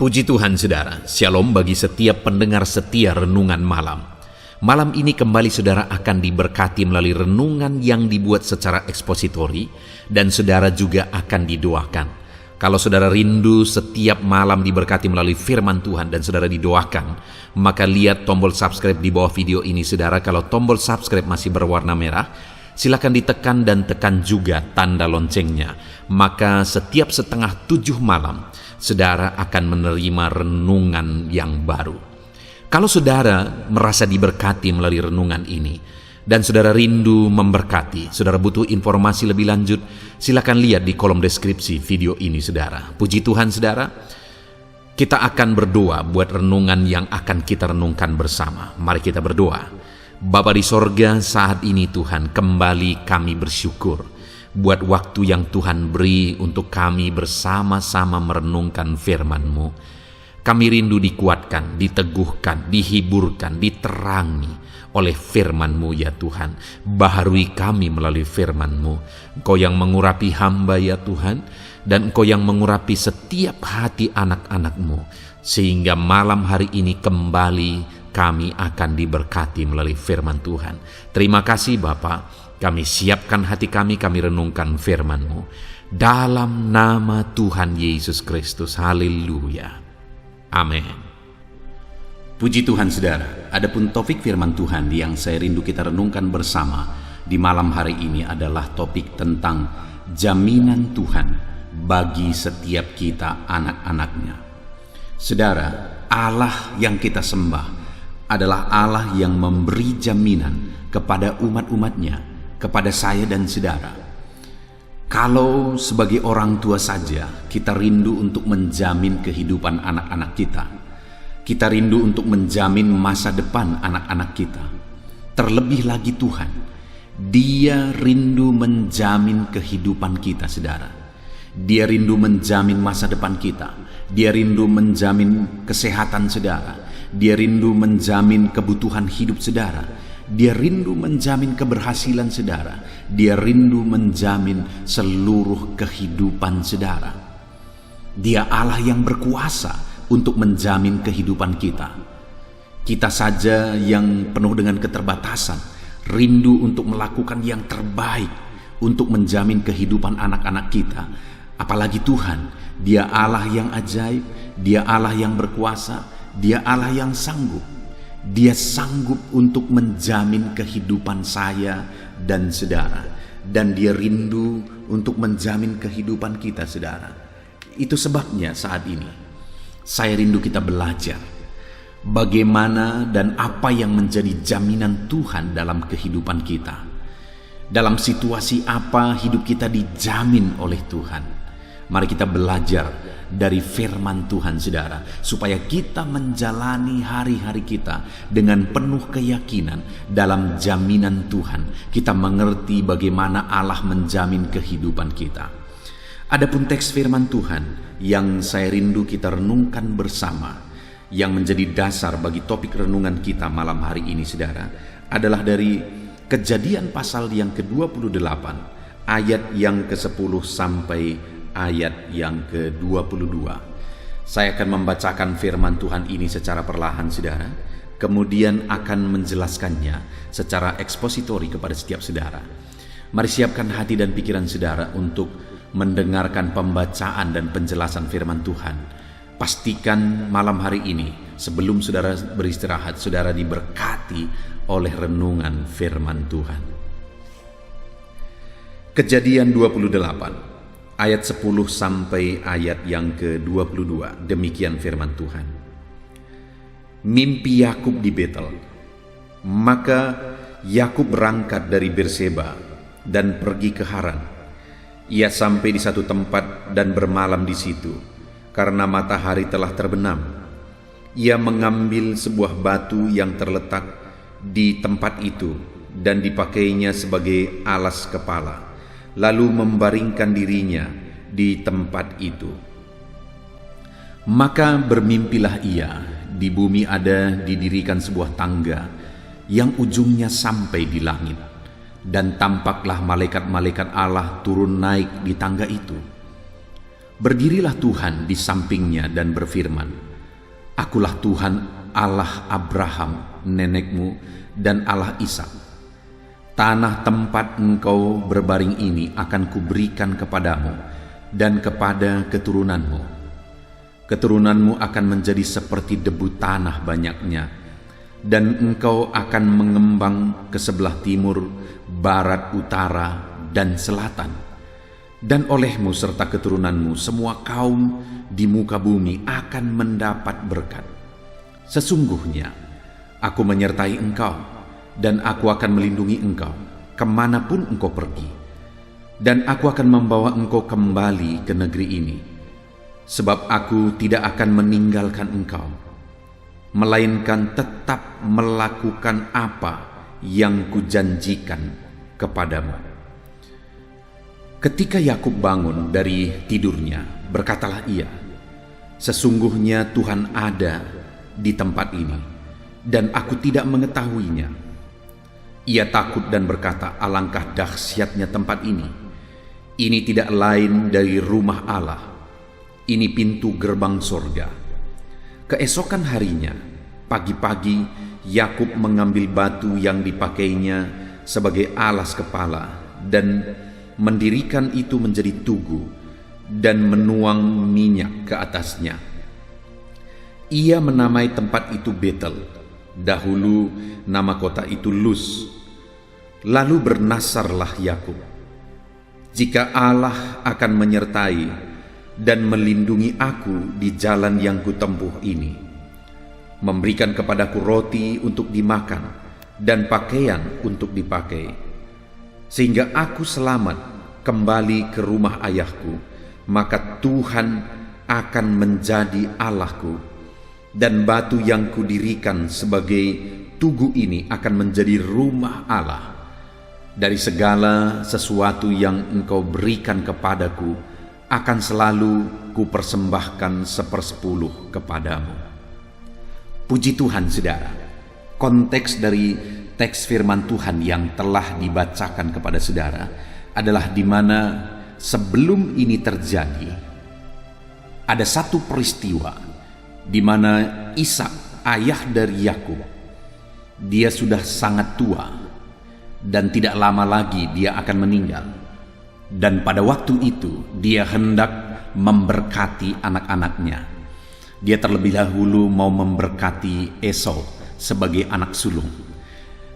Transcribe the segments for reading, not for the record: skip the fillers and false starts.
Puji Tuhan saudara, shalom bagi setiap pendengar setia renungan malam. Malam ini kembali saudara akan diberkati melalui renungan yang dibuat secara ekspositori dan saudara juga akan didoakan. Kalau saudara rindu setiap malam diberkati melalui firman Tuhan dan saudara didoakan, maka lihat tombol subscribe di bawah video ini saudara. Kalau tombol subscribe masih berwarna merah, silakan ditekan dan tekan juga tanda loncengnya. Maka setiap 6:30 malam, saudara akan menerima renungan yang baru. Kalau saudara merasa diberkati melalui renungan ini, dan saudara rindu memberkati, saudara butuh informasi lebih lanjut, silakan lihat di kolom deskripsi video ini saudara. Puji Tuhan saudara, kita akan berdoa buat renungan yang akan kita renungkan bersama. Mari kita berdoa. Bapa di sorga, saat ini Tuhan kembali kami bersyukur buat waktu yang Tuhan beri untuk kami bersama-sama merenungkan firman-Mu. Kami rindu dikuatkan, diteguhkan, dihiburkan, diterangi oleh firman-Mu ya Tuhan. Baharui kami melalui firman-Mu. Engkau yang mengurapi hamba ya Tuhan, dan Engkau yang mengurapi setiap hati anak-anak-Mu, sehingga malam hari ini kembali kami akan diberkati melalui firman Tuhan. Terima kasih Bapa. Kami siapkan hati kami renungkan firman-Mu. Dalam nama Tuhan Yesus Kristus. Haleluya. Amin. Puji Tuhan saudara, adapun topik firman Tuhan yang saya rindu kita renungkan bersama di malam hari ini adalah topik tentang jaminan Tuhan bagi setiap kita anak-anaknya. Saudara, Allah yang kita sembah adalah Allah yang memberi jaminan kepada umat-umatnya, kepada saya dan saudara. Kalau sebagai orang tua saja kita rindu untuk menjamin kehidupan anak-anak kita, kita rindu untuk menjamin masa depan anak-anak kita. Terlebih lagi Tuhan, Dia rindu menjamin kehidupan kita saudara. Dia rindu menjamin masa depan kita. Dia rindu menjamin kesehatan saudara. Dia rindu menjamin kebutuhan hidup saudara. Dia rindu menjamin keberhasilan saudara. Dia rindu menjamin seluruh kehidupan saudara. Dia Allah yang berkuasa untuk menjamin kehidupan kita. Kita saja yang penuh dengan keterbatasan, rindu untuk melakukan yang terbaik untuk menjamin kehidupan anak-anak kita. Apalagi Tuhan, Dia Allah yang ajaib, Dia Allah yang berkuasa, Dia Allah yang sanggup. Dia sanggup untuk menjamin kehidupan saya dan saudara. Dan Dia rindu untuk menjamin kehidupan kita saudara. Itu sebabnya saat ini saya rindu kita belajar bagaimana dan apa yang menjadi jaminan Tuhan dalam kehidupan kita. Dalam situasi apa hidup kita dijamin oleh Tuhan. Mari kita belajar dari firman Tuhan saudara, supaya kita menjalani hari-hari kita dengan penuh keyakinan dalam jaminan Tuhan. Kita mengerti bagaimana Allah menjamin kehidupan kita. Adapun teks firman Tuhan yang saya rindu kita renungkan bersama, yang menjadi dasar bagi topik renungan kita malam hari ini saudara, adalah dari Kejadian pasal yang ke-28 ayat yang ke-10 sampai ayat yang ke-22. Saya akan membacakan firman Tuhan ini secara perlahan saudara, kemudian akan menjelaskannya secara ekspositori kepada setiap saudara. Mari siapkan hati dan pikiran saudara untuk mendengarkan pembacaan dan penjelasan firman Tuhan. Pastikan malam hari ini sebelum saudara beristirahat, saudara diberkati oleh renungan firman Tuhan. Kejadian 28 ayat 10 sampai ayat yang ke-22. Demikian firman Tuhan. Mimpi Yakub di Betel. Maka Yakub berangkat dari Berseba dan pergi ke Haran. Ia sampai di satu tempat dan bermalam di situ, karena matahari telah terbenam. Ia mengambil sebuah batu yang terletak di tempat itu dan dipakainya sebagai alas kepala, lalu membaringkan dirinya di tempat itu. Maka bermimpilah ia, di bumi ada didirikan sebuah tangga yang ujungnya sampai di langit, dan tampaklah malaikat-malaikat Allah turun naik di tangga itu. Berdirilah Tuhan di sampingnya dan berfirman, "Akulah Tuhan Allah Abraham, nenekmu, dan Allah Ishak. Tanah tempat engkau berbaring ini akan kuberikan kepadamu dan kepada keturunanmu. Keturunanmu akan menjadi seperti debu tanah banyaknya, dan engkau akan mengembang ke sebelah timur, barat, utara, dan selatan. Dan olehmu serta keturunanmu semua kaum di muka bumi akan mendapat berkat. Sesungguhnya aku menyertai engkau, dan aku akan melindungi engkau kemanapun engkau pergi. Dan aku akan membawa engkau kembali ke negeri ini, sebab aku tidak akan meninggalkan engkau, melainkan tetap melakukan apa yang kujanjikan kepadamu." Ketika Yakub bangun dari tidurnya, berkatalah ia, "Sesungguhnya Tuhan ada di tempat ini, dan aku tidak mengetahuinya." Ia takut dan berkata, "Alangkah dahsyatnya tempat ini. Ini tidak lain dari rumah Allah. Ini pintu gerbang sorga." Keesokan harinya, pagi-pagi, Yakub mengambil batu yang dipakainya sebagai alas kepala dan mendirikan itu menjadi tugu dan menuang minyak ke atasnya. Ia menamai tempat itu Betel. Dahulu nama kota itu Luz. Lalu bernasarlah Yakub, "Jika Allah akan menyertai dan melindungi aku di jalan yang kutempuh ini, memberikan kepadaku roti untuk dimakan dan pakaian untuk dipakai, sehingga aku selamat kembali ke rumah ayahku, maka Tuhan akan menjadi Allahku, dan batu yang kudirikan sebagai tugu ini akan menjadi rumah Allah. Dari segala sesuatu yang engkau berikan kepadaku akan selalu kupersembahkan 1/10 kepadamu." Puji Tuhan, saudara. Konteks dari teks firman Tuhan yang telah dibacakan kepada saudara adalah di mana sebelum ini terjadi, ada satu peristiwa di mana Ishak, ayah dari Yakub, dia sudah sangat tua dan tidak lama lagi dia akan meninggal. Dan pada waktu itu dia hendak memberkati anak-anaknya. Dia terlebih dahulu mau memberkati Esau sebagai anak sulung.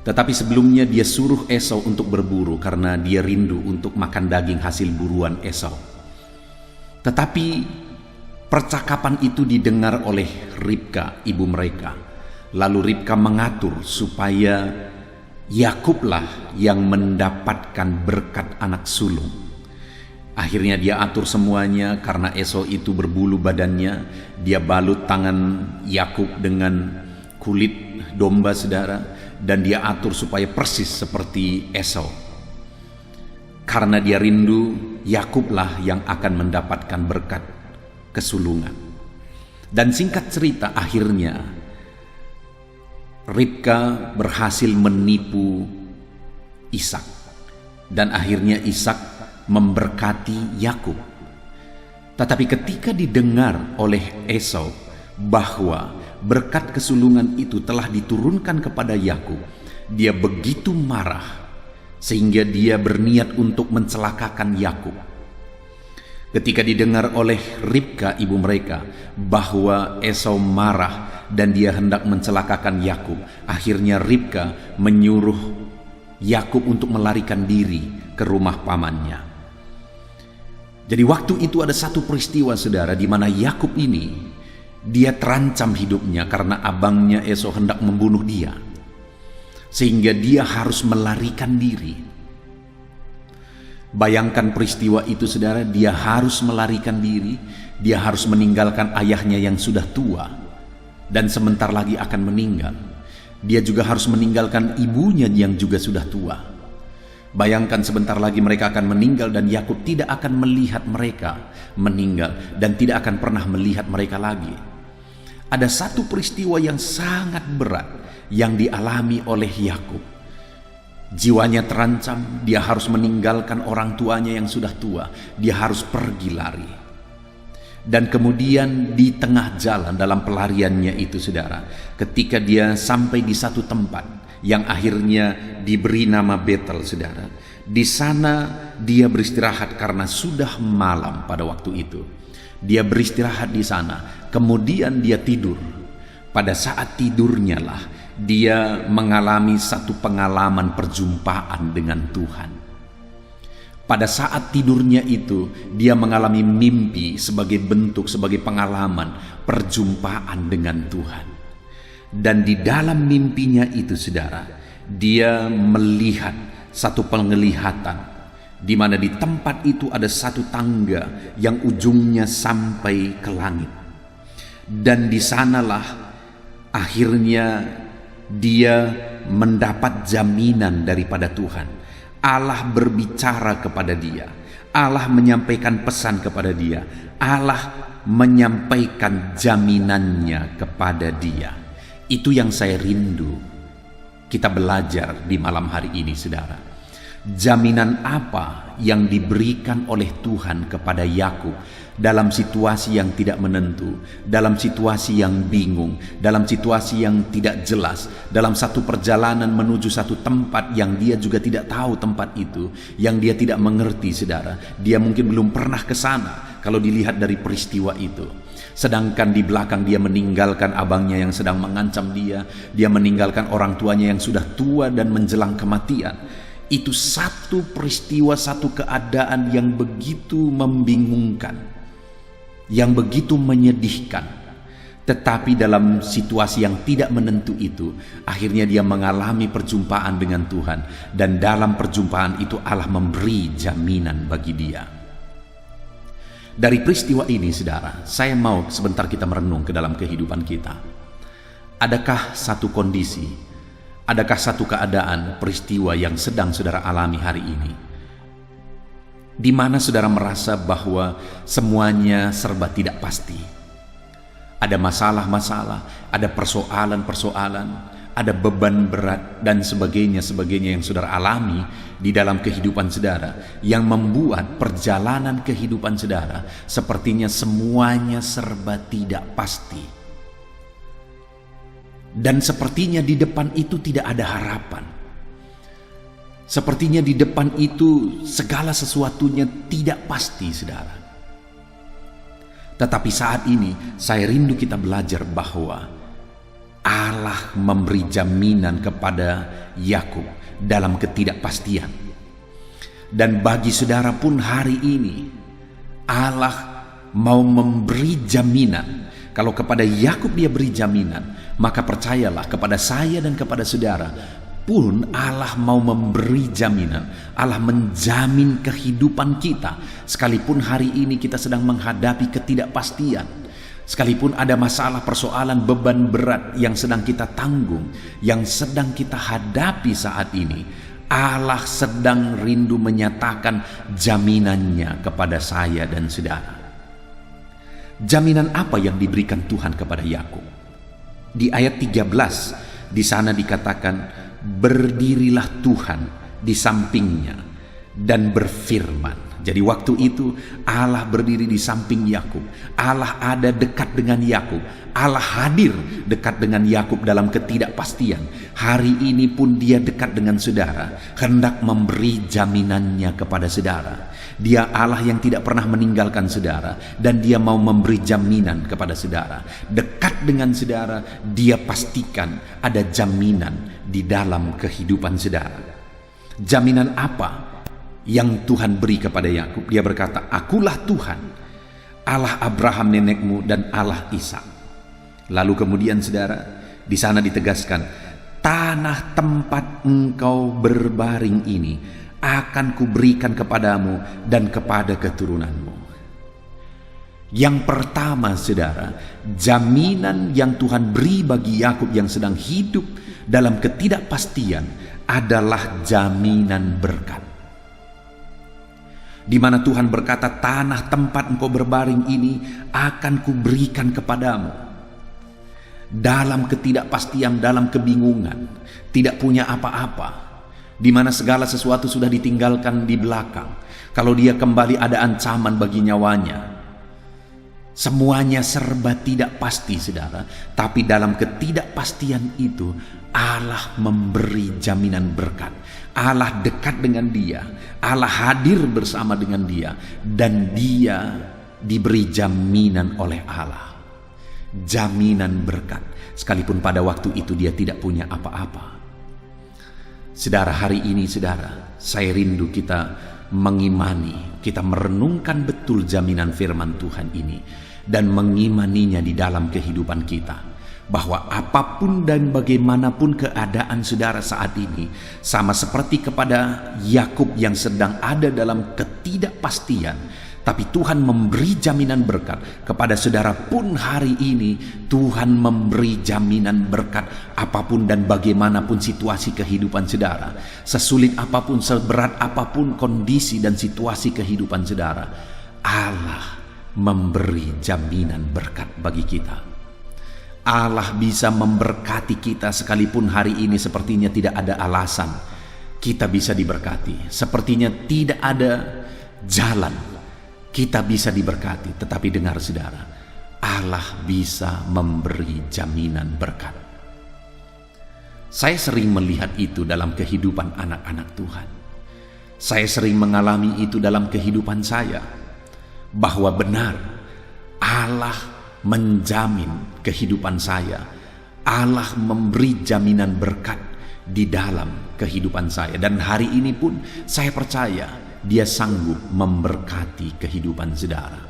Tetapi sebelumnya dia suruh Esau untuk berburu karena dia rindu untuk makan daging hasil buruan Esau. Tetapi percakapan itu didengar oleh Ribka, ibu mereka. Lalu Ribka mengatur supaya Yakublah yang mendapatkan berkat anak sulung. Akhirnya dia atur semuanya karena Esau itu berbulu badannya. Dia balut tangan Yakub dengan kulit domba, saudara, dan dia atur supaya persis seperti Esau. Karena dia rindu, Yakublah yang akan mendapatkan berkat kesulungan. Dan singkat cerita, akhirnya Ribka berhasil menipu Ishak, dan akhirnya Ishak memberkati Yakub. Tetapi ketika didengar oleh Esau bahwa berkat kesulungan itu telah diturunkan kepada Yakub, dia begitu marah sehingga dia berniat untuk mencelakakan Yakub. Ketika didengar oleh Ribka, ibu mereka, bahwa Esau marah dan dia hendak mencelakakan Yakub, akhirnya Ribka menyuruh Yakub untuk melarikan diri ke rumah pamannya. Jadi waktu itu ada satu peristiwa, saudara, di mana Yakub ini dia terancam hidupnya karena abangnya Esau hendak membunuh dia, sehingga dia harus melarikan diri. Bayangkan peristiwa itu, saudara. Dia harus melarikan diri, dia harus meninggalkan ayahnya yang sudah tua dan sebentar lagi akan meninggal. Dia juga harus meninggalkan ibunya yang juga sudah tua. Bayangkan sebentar lagi mereka akan meninggal, dan Yakub tidak akan melihat mereka meninggal dan tidak akan pernah melihat mereka lagi. Ada satu peristiwa yang sangat berat yang dialami oleh Yakub. Jiwanya terancam, dia harus meninggalkan orang tuanya yang sudah tua, dia harus pergi lari. Dan kemudian di tengah jalan dalam pelariannya itu saudara, ketika dia sampai di satu tempat yang akhirnya diberi nama Betel saudara, di sana dia beristirahat karena sudah malam pada waktu itu. Dia beristirahat di sana, kemudian dia tidur. Pada saat tidurnya lah dia mengalami satu pengalaman perjumpaan dengan Tuhan. Pada saat tidurnya itu, dia mengalami mimpi sebagai bentuk, sebagai pengalaman perjumpaan dengan Tuhan. Dan di dalam mimpinya itu saudara, dia melihat satu penglihatan, di mana di tempat itu ada satu tangga yang ujungnya sampai ke langit. Dan di sanalah akhirnya dia mendapat jaminan daripada Tuhan. Allah berbicara kepada dia, Allah menyampaikan pesan kepada dia, Allah menyampaikan jaminannya kepada dia. Itu yang saya rindu kita belajar di malam hari ini saudara. Jaminan apa yang diberikan oleh Tuhan kepada Yakub dalam situasi yang tidak menentu, dalam situasi yang bingung, dalam situasi yang tidak jelas, dalam satu perjalanan menuju satu tempat yang dia juga tidak tahu tempat itu, yang dia tidak mengerti saudara. Dia mungkin belum pernah ke sana kalau dilihat dari peristiwa itu. Sedangkan di belakang dia meninggalkan abangnya yang sedang mengancam dia meninggalkan orang tuanya yang sudah tua dan menjelang kematian. Itu satu peristiwa, satu keadaan yang begitu membingungkan, yang begitu menyedihkan. Tetapi dalam situasi yang tidak menentu itu, akhirnya dia mengalami perjumpaan dengan Tuhan. Dan dalam perjumpaan itu Allah memberi jaminan bagi dia. Dari peristiwa ini saudara, saya mau sebentar kita merenung ke dalam kehidupan kita. Adakah satu kondisi, adakah satu keadaan, peristiwa yang sedang saudara alami hari ini, di mana saudara merasa bahwa semuanya serba tidak pasti? Ada masalah-masalah, ada persoalan-persoalan, ada beban berat dan sebagainya yang saudara alami di dalam kehidupan saudara, yang membuat perjalanan kehidupan saudara sepertinya semuanya serba tidak pasti. Dan sepertinya di depan itu tidak ada harapan. Sepertinya di depan itu segala sesuatunya tidak pasti saudara. Tetapi saat ini saya rindu kita belajar bahwa Allah memberi jaminan kepada Yakub dalam ketidakpastian. Dan bagi saudara pun hari ini Allah mau memberi jaminan. Kalau kepada Yakub dia beri jaminan, maka percayalah kepada saya dan kepada saudara pun Allah mau memberi jaminan. Allah menjamin kehidupan kita. Sekalipun hari ini kita sedang menghadapi ketidakpastian, sekalipun ada masalah, persoalan, beban berat yang sedang kita tanggung, yang sedang kita hadapi saat ini, Allah sedang rindu menyatakan jaminannya kepada saya dan saudara. Jaminan apa yang diberikan Tuhan kepada Yakub? Di ayat 13 di sana dikatakan, berdirilah Tuhan di sampingnya dan berfirman. Jadi waktu itu Allah berdiri di samping Yakub. Allah ada dekat dengan Yakub. Allah hadir dekat dengan Yakub dalam ketidakpastian. Hari ini pun dia dekat dengan saudara, hendak memberi jaminannya kepada saudara. Dia Allah yang tidak pernah meninggalkan saudara, dan dia mau memberi jaminan kepada saudara. Dekat dengan saudara, dia pastikan ada jaminan di dalam kehidupan saudara. Jaminan apa yang Tuhan beri kepada Yakub? Dia berkata, akulah Tuhan, Allah Abraham nenekmu dan Allah Ishak. Lalu kemudian saudara, di sana ditegaskan, tanah tempat engkau berbaring ini akan kuberikan kepadamu dan kepada keturunanmu. Yang pertama saudara, jaminan yang Tuhan beri bagi Yakub yang sedang hidup dalam ketidakpastian adalah jaminan berkat. Di mana Tuhan berkata, tanah tempat engkau berbaring ini akan kuberikan kepadamu. Dalam ketidakpastian, dalam kebingungan, tidak punya apa-apa, di mana segala sesuatu sudah ditinggalkan di belakang. Kalau dia kembali ada ancaman bagi nyawanya. Semuanya serba tidak pasti, saudara. Tapi dalam ketidakpastian itu, Allah memberi jaminan berkat. Allah dekat dengan dia. Allah hadir bersama dengan dia. Dan dia diberi jaminan oleh Allah. Jaminan berkat. Sekalipun pada waktu itu dia tidak punya apa-apa. Saudara, hari ini saudara, saya rindu kita mengimani, kita merenungkan betul jaminan firman Tuhan ini dan mengimaninya di dalam kehidupan kita, bahwa apapun dan bagaimanapun keadaan saudara saat ini, sama seperti kepada Yakub yang sedang ada dalam ketidakpastian, tapi Tuhan memberi jaminan berkat kepada saudara pun hari ini. Tuhan memberi jaminan berkat apapun dan bagaimanapun situasi kehidupan saudara, sesulit apapun, seberat apapun kondisi dan situasi kehidupan saudara, Allah memberi jaminan berkat bagi kita. Allah bisa memberkati kita sekalipun hari ini sepertinya tidak ada alasan kita bisa diberkati, sepertinya tidak ada jalan kita bisa diberkati. Tetapi dengar saudara, Allah bisa memberi jaminan berkat. Saya sering melihat itu dalam kehidupan anak-anak Tuhan. Saya sering mengalami itu dalam kehidupan saya, bahwa benar Allah menjamin kehidupan saya. Allah memberi jaminan berkat di dalam kehidupan saya. Dan hari ini pun saya percaya Dia sanggup memberkati kehidupan saudara.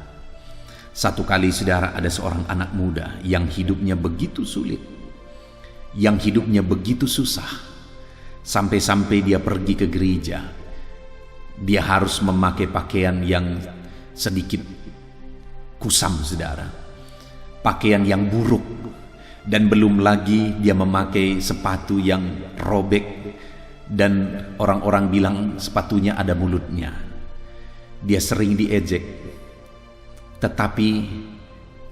Satu kali saudara, ada seorang anak muda yang hidupnya begitu sulit, yang hidupnya begitu susah, sampai-sampai dia pergi ke gereja. Dia harus memakai pakaian yang sedikit kusam saudara, pakaian yang buruk, dan belum lagi dia memakai sepatu yang robek, dan orang-orang bilang sepatunya ada mulutnya. Dia sering diejek, tetapi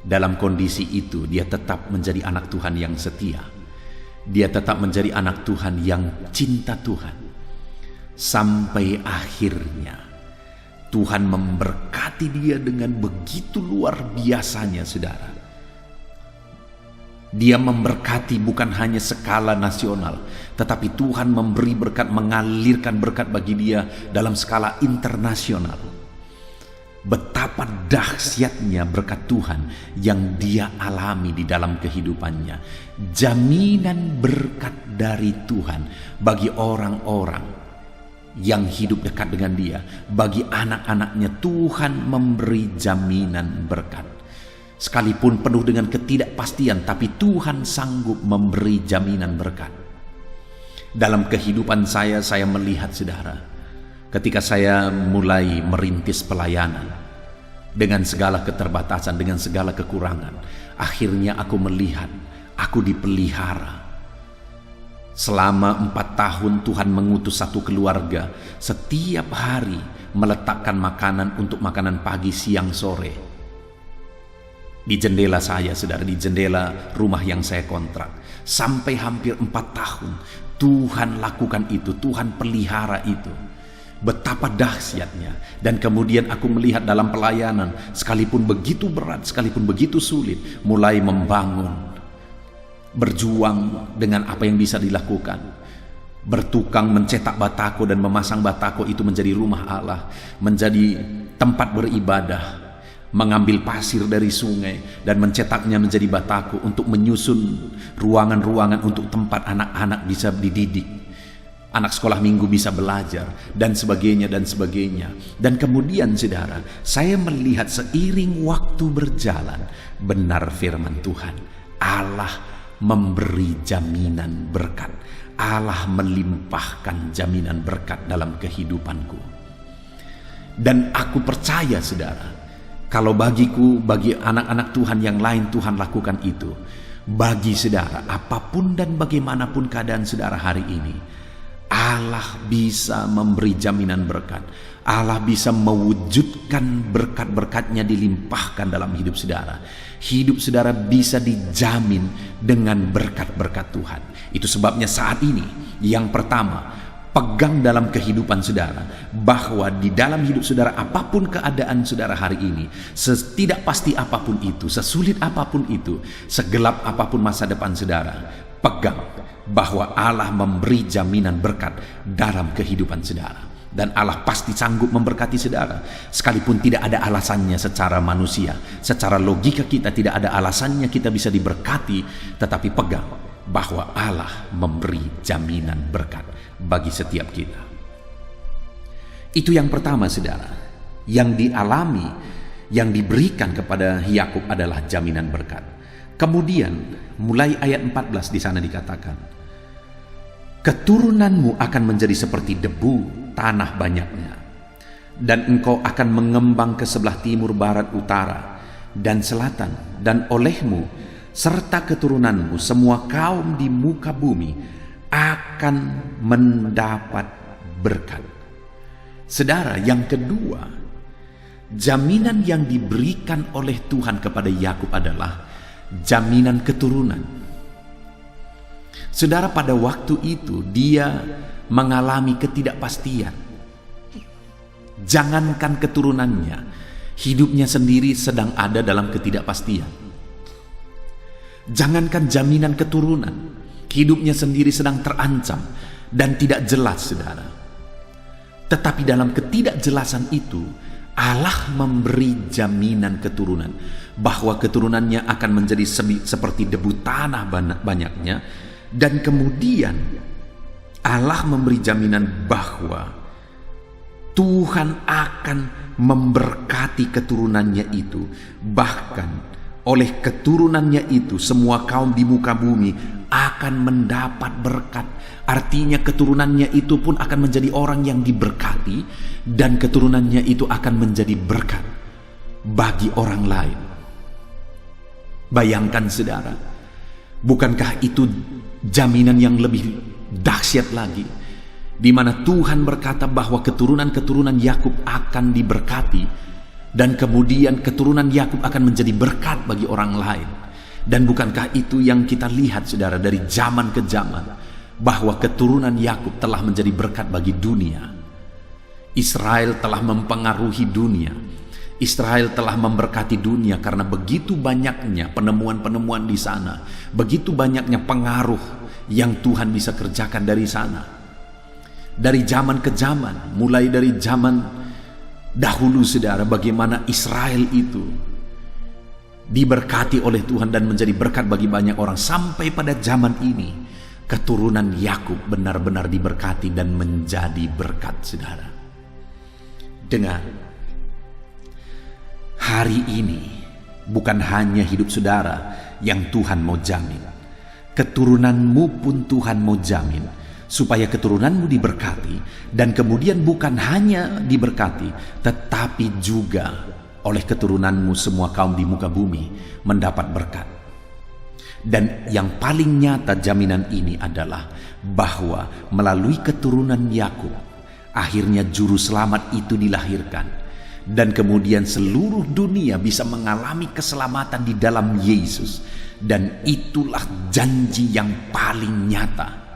dalam kondisi itu dia tetap menjadi anak Tuhan yang setia. Dia tetap menjadi anak Tuhan yang cinta Tuhan. Sampai akhirnya Tuhan memberkati dia dengan begitu luar biasanya saudara. Dia memberkati bukan hanya skala nasional, tetapi Tuhan memberi berkat, mengalirkan berkat bagi dia dalam skala internasional. Betapa dahsyatnya berkat Tuhan yang dia alami di dalam kehidupannya. Jaminan berkat dari Tuhan bagi orang-orang yang hidup dekat dengan dia. Bagi anak-anaknya Tuhan memberi jaminan berkat. Sekalipun penuh dengan ketidakpastian, tapi Tuhan sanggup memberi jaminan berkat. Dalam kehidupan saya melihat saudara, ketika saya mulai merintis pelayanan, dengan segala keterbatasan, dengan segala kekurangan, akhirnya aku melihat, aku dipelihara. Selama 4 tahun Tuhan mengutus satu keluarga, setiap hari meletakkan makanan untuk makanan pagi, siang, sore, di jendela saya saudara, di jendela rumah yang saya kontrak. Sampai hampir 4 tahun Tuhan lakukan itu, Tuhan pelihara itu. Betapa dahsyatnya. Dan kemudian aku melihat dalam pelayanan, sekalipun begitu berat, sekalipun begitu sulit, mulai membangun, berjuang dengan apa yang bisa dilakukan. Bertukang mencetak batako dan memasang batako itu menjadi rumah Allah, menjadi tempat beribadah. Mengambil pasir dari sungai dan mencetaknya menjadi batako untuk menyusun ruangan-ruangan untuk tempat anak-anak bisa dididik, anak sekolah minggu bisa belajar, dan sebagainya dan sebagainya. Dan kemudian saudara, saya melihat seiring waktu berjalan, benar firman Tuhan, Allah memberi jaminan berkat. Allah melimpahkan jaminan berkat dalam kehidupanku. Dan aku percaya saudara, kalau bagiku, bagi anak-anak Tuhan yang lain, Tuhan lakukan itu. Bagi saudara, apapun dan bagaimanapun keadaan saudara hari ini, Allah bisa memberi jaminan berkat. Allah bisa mewujudkan berkat-berkatnya dilimpahkan dalam hidup saudara. Hidup saudara bisa dijamin dengan berkat-berkat Tuhan. Itu sebabnya saat ini, yang pertama, pegang dalam kehidupan saudara, bahwa di dalam hidup saudara, apapun keadaan saudara hari ini, setidak pasti apapun itu, sesulit apapun itu, segelap apapun masa depan saudara, pegang bahwa Allah memberi jaminan berkat dalam kehidupan saudara. Dan Allah pasti sanggup memberkati saudara, sekalipun tidak ada alasannya secara manusia, secara logika kita tidak ada alasannya kita bisa diberkati, tetapi pegang bahwa Allah memberi jaminan berkat bagi setiap kita. Itu yang pertama saudara, yang dialami, yang diberikan kepada Yakub adalah jaminan berkat. Kemudian mulai ayat 14 di sana dikatakan, keturunanmu akan menjadi seperti debu tanah banyaknya, dan engkau akan mengembang ke sebelah timur, barat, utara, dan selatan, dan olehmu serta keturunanmu semua kaum di muka bumi akan mendapat berkat. Saudara, yang kedua, jaminan yang diberikan oleh Tuhan kepada Yakub adalah jaminan keturunan. Saudara, pada waktu itu dia mengalami ketidakpastian. Jangankan keturunannya, hidupnya sendiri sedang ada dalam ketidakpastian. Jangankan jaminan keturunan, hidupnya sendiri sedang terancam dan tidak jelas, saudara. Tetapi dalam ketidakjelasan itu, Allah memberi jaminan keturunan, bahwa keturunannya akan menjadi seperti debu tanah banyaknya. Dan kemudian Allah memberi jaminan bahwa Tuhan akan memberkati keturunannya itu. Bahkan oleh keturunannya itu semua kaum di muka bumi akan mendapat berkat. Artinya keturunannya itu pun akan menjadi orang yang diberkati, dan keturunannya itu akan menjadi berkat bagi orang lain. Bayangkan saudara, bukankah itu jaminan yang lebih dahsyat lagi, di mana Tuhan berkata bahwa keturunan-keturunan Yakub akan diberkati, dan kemudian keturunan Yakub akan menjadi berkat bagi orang lain. Dan bukankah itu yang kita lihat saudara dari zaman ke zaman, bahwa keturunan Yakub telah menjadi berkat bagi dunia. Israel telah mempengaruhi dunia. Israel telah memberkati dunia karena begitu banyaknya penemuan-penemuan di sana, begitu banyaknya pengaruh yang Tuhan bisa kerjakan dari sana. Dari zaman ke zaman, mulai dari zaman dahulu saudara, bagaimana Israel itu diberkati oleh Tuhan dan menjadi berkat bagi banyak orang, sampai pada zaman ini keturunan Yakub benar-benar diberkati dan menjadi berkat saudara. Dengar, hari ini bukan hanya hidup saudara yang Tuhan mau jamin, keturunanmu pun Tuhan mau jamin, supaya keturunanmu diberkati. Dan kemudian bukan hanya diberkati, tetapi juga oleh keturunanmu semua kaum di muka bumi mendapat berkat. Dan yang paling nyata jaminan ini adalah bahwa melalui keturunan Yakub akhirnya juru selamat itu dilahirkan, dan kemudian seluruh dunia bisa mengalami keselamatan di dalam Yesus. Dan itulah janji yang paling nyata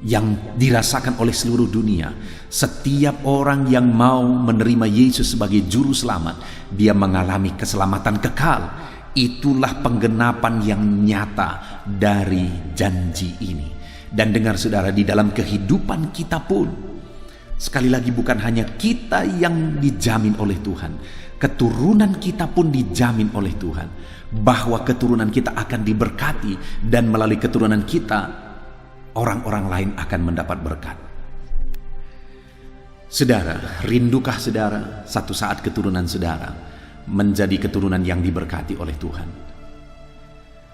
yang dirasakan oleh seluruh dunia. Setiap orang yang mau menerima Yesus sebagai juru selamat, dia mengalami keselamatan kekal. Itulah penggenapan yang nyata dari janji ini. Dan dengar saudara, di dalam kehidupan kita pun, sekali lagi bukan hanya kita yang dijamin oleh Tuhan, keturunan kita pun dijamin oleh Tuhan, bahwa keturunan kita akan diberkati, dan melalui keturunan kita orang-orang lain akan mendapat berkat. Saudara, rindukah saudara satu saat keturunan saudara menjadi keturunan yang diberkati oleh Tuhan?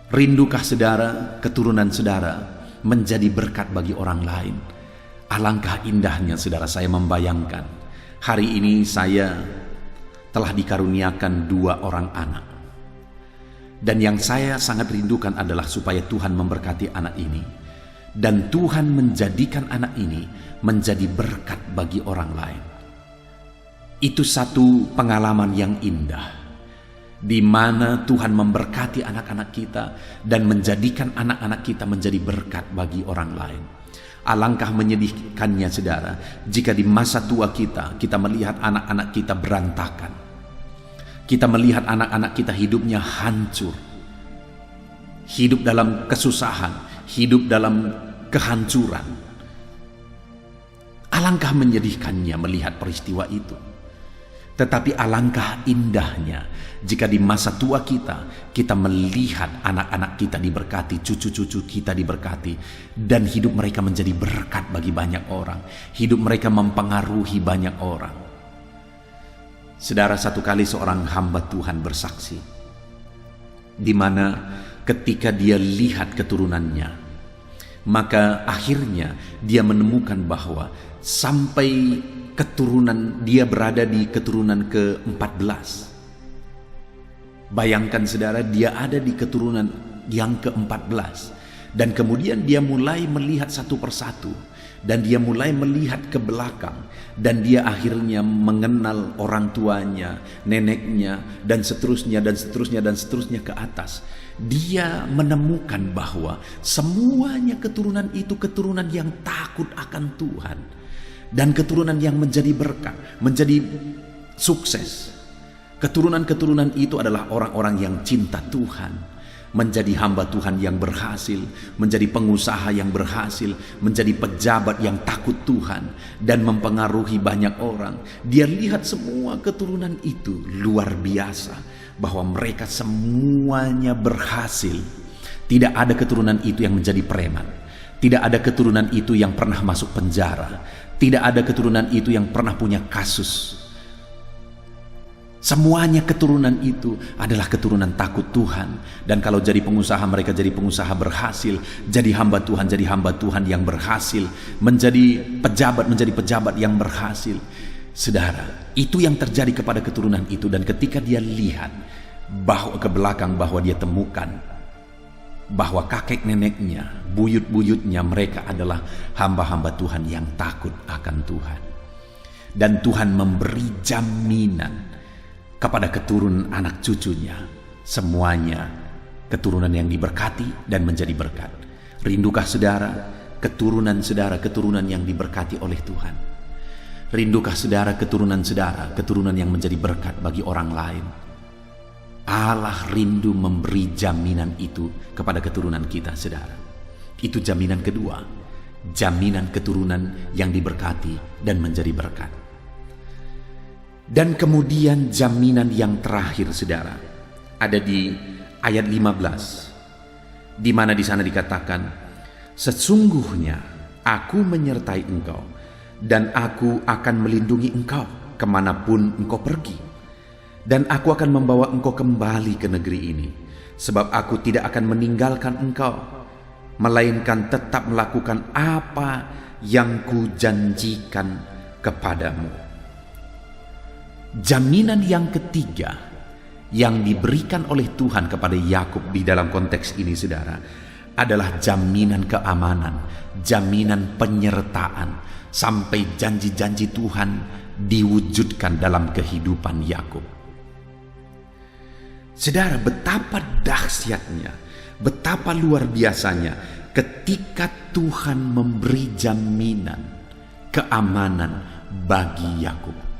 Rindukah saudara keturunan saudara menjadi berkat bagi orang lain? Alangkah indahnya saudara, saya membayangkan hari ini saya telah dikaruniakan 2 orang anak. Dan yang saya sangat rindukan adalah supaya Tuhan memberkati anak ini, dan Tuhan menjadikan anak ini menjadi berkat bagi orang lain. Itu satu pengalaman yang indah, di mana Tuhan memberkati anak-anak kita dan menjadikan anak-anak kita menjadi berkat bagi orang lain. Alangkah menyedihkannya saudara, jika di masa tua kita melihat anak-anak kita berantakan. Kita melihat anak-anak kita hidupnya hancur. Hidup dalam kesusahan, hidup dalam kehancuran. Alangkah menyedihkannya melihat peristiwa itu. Tetapi alangkah indahnya jika di masa tua kita melihat anak-anak kita diberkati, cucu-cucu kita diberkati, dan hidup mereka menjadi berkat bagi banyak orang. Hidup mereka mempengaruhi banyak orang. Saudara, satu kali seorang hamba Tuhan bersaksi, di mana ketika dia lihat keturunannya, maka akhirnya dia menemukan bahwa sampai keturunan dia berada di keturunan ke-14. Bayangkan saudara, dia ada di keturunan yang ke-14, dan kemudian dia mulai melihat satu persatu, dan dia mulai melihat ke belakang, dan dia akhirnya mengenal orang tuanya, neneknya, dan seterusnya dan seterusnya dan seterusnya ke atas. Dia menemukan bahwa semuanya keturunan itu keturunan yang takut akan Tuhan, dan keturunan yang menjadi berkat, menjadi sukses. Keturunan-keturunan itu adalah orang-orang yang cinta Tuhan, menjadi hamba Tuhan yang berhasil, menjadi pengusaha yang berhasil, menjadi pejabat yang takut Tuhan, dan mempengaruhi banyak orang. Dia lihat semua keturunan itu luar biasa, bahwa mereka semuanya berhasil. Tidak ada keturunan itu yang menjadi preman. Tidak ada keturunan itu yang pernah masuk penjara. Tidak ada keturunan itu yang pernah punya kasus. Semuanya keturunan itu adalah keturunan takut Tuhan. Dan kalau jadi pengusaha, mereka jadi pengusaha berhasil. Jadi hamba Tuhan yang berhasil. Menjadi pejabat yang berhasil. Saudara, itu yang terjadi kepada keturunan itu. Dan ketika dia lihat bahwa ke belakang, bahwa dia temukan bahwa kakek neneknya, buyut-buyutnya, mereka adalah hamba-hamba Tuhan yang takut akan Tuhan. Dan Tuhan memberi jaminan kepada keturunan anak cucunya, semuanya keturunan yang diberkati dan menjadi berkat. Rindukah saudara keturunan yang diberkati oleh Tuhan? Rindukah saudara keturunan yang menjadi berkat bagi orang lain? Allah rindu memberi jaminan itu kepada keturunan kita, saudara. Itu jaminan kedua, jaminan keturunan yang diberkati dan menjadi berkat. Dan kemudian jaminan yang terakhir, saudara, ada di ayat 15, di mana di sana dikatakan, sesungguhnya aku menyertai engkau, dan aku akan melindungi engkau kemanapun engkau pergi, dan aku akan membawa engkau kembali ke negeri ini, sebab aku tidak akan meninggalkan engkau, melainkan tetap melakukan apa yang kujanjikan kepadamu. Jaminan yang ketiga yang diberikan oleh Tuhan kepada Yakub di dalam konteks ini, saudara, adalah jaminan keamanan, jaminan penyertaan, sampai janji-janji Tuhan diwujudkan dalam kehidupan Yakub. Saudara, betapa dahsyatnya, betapa luar biasanya ketika Tuhan memberi jaminan keamanan bagi Yakub.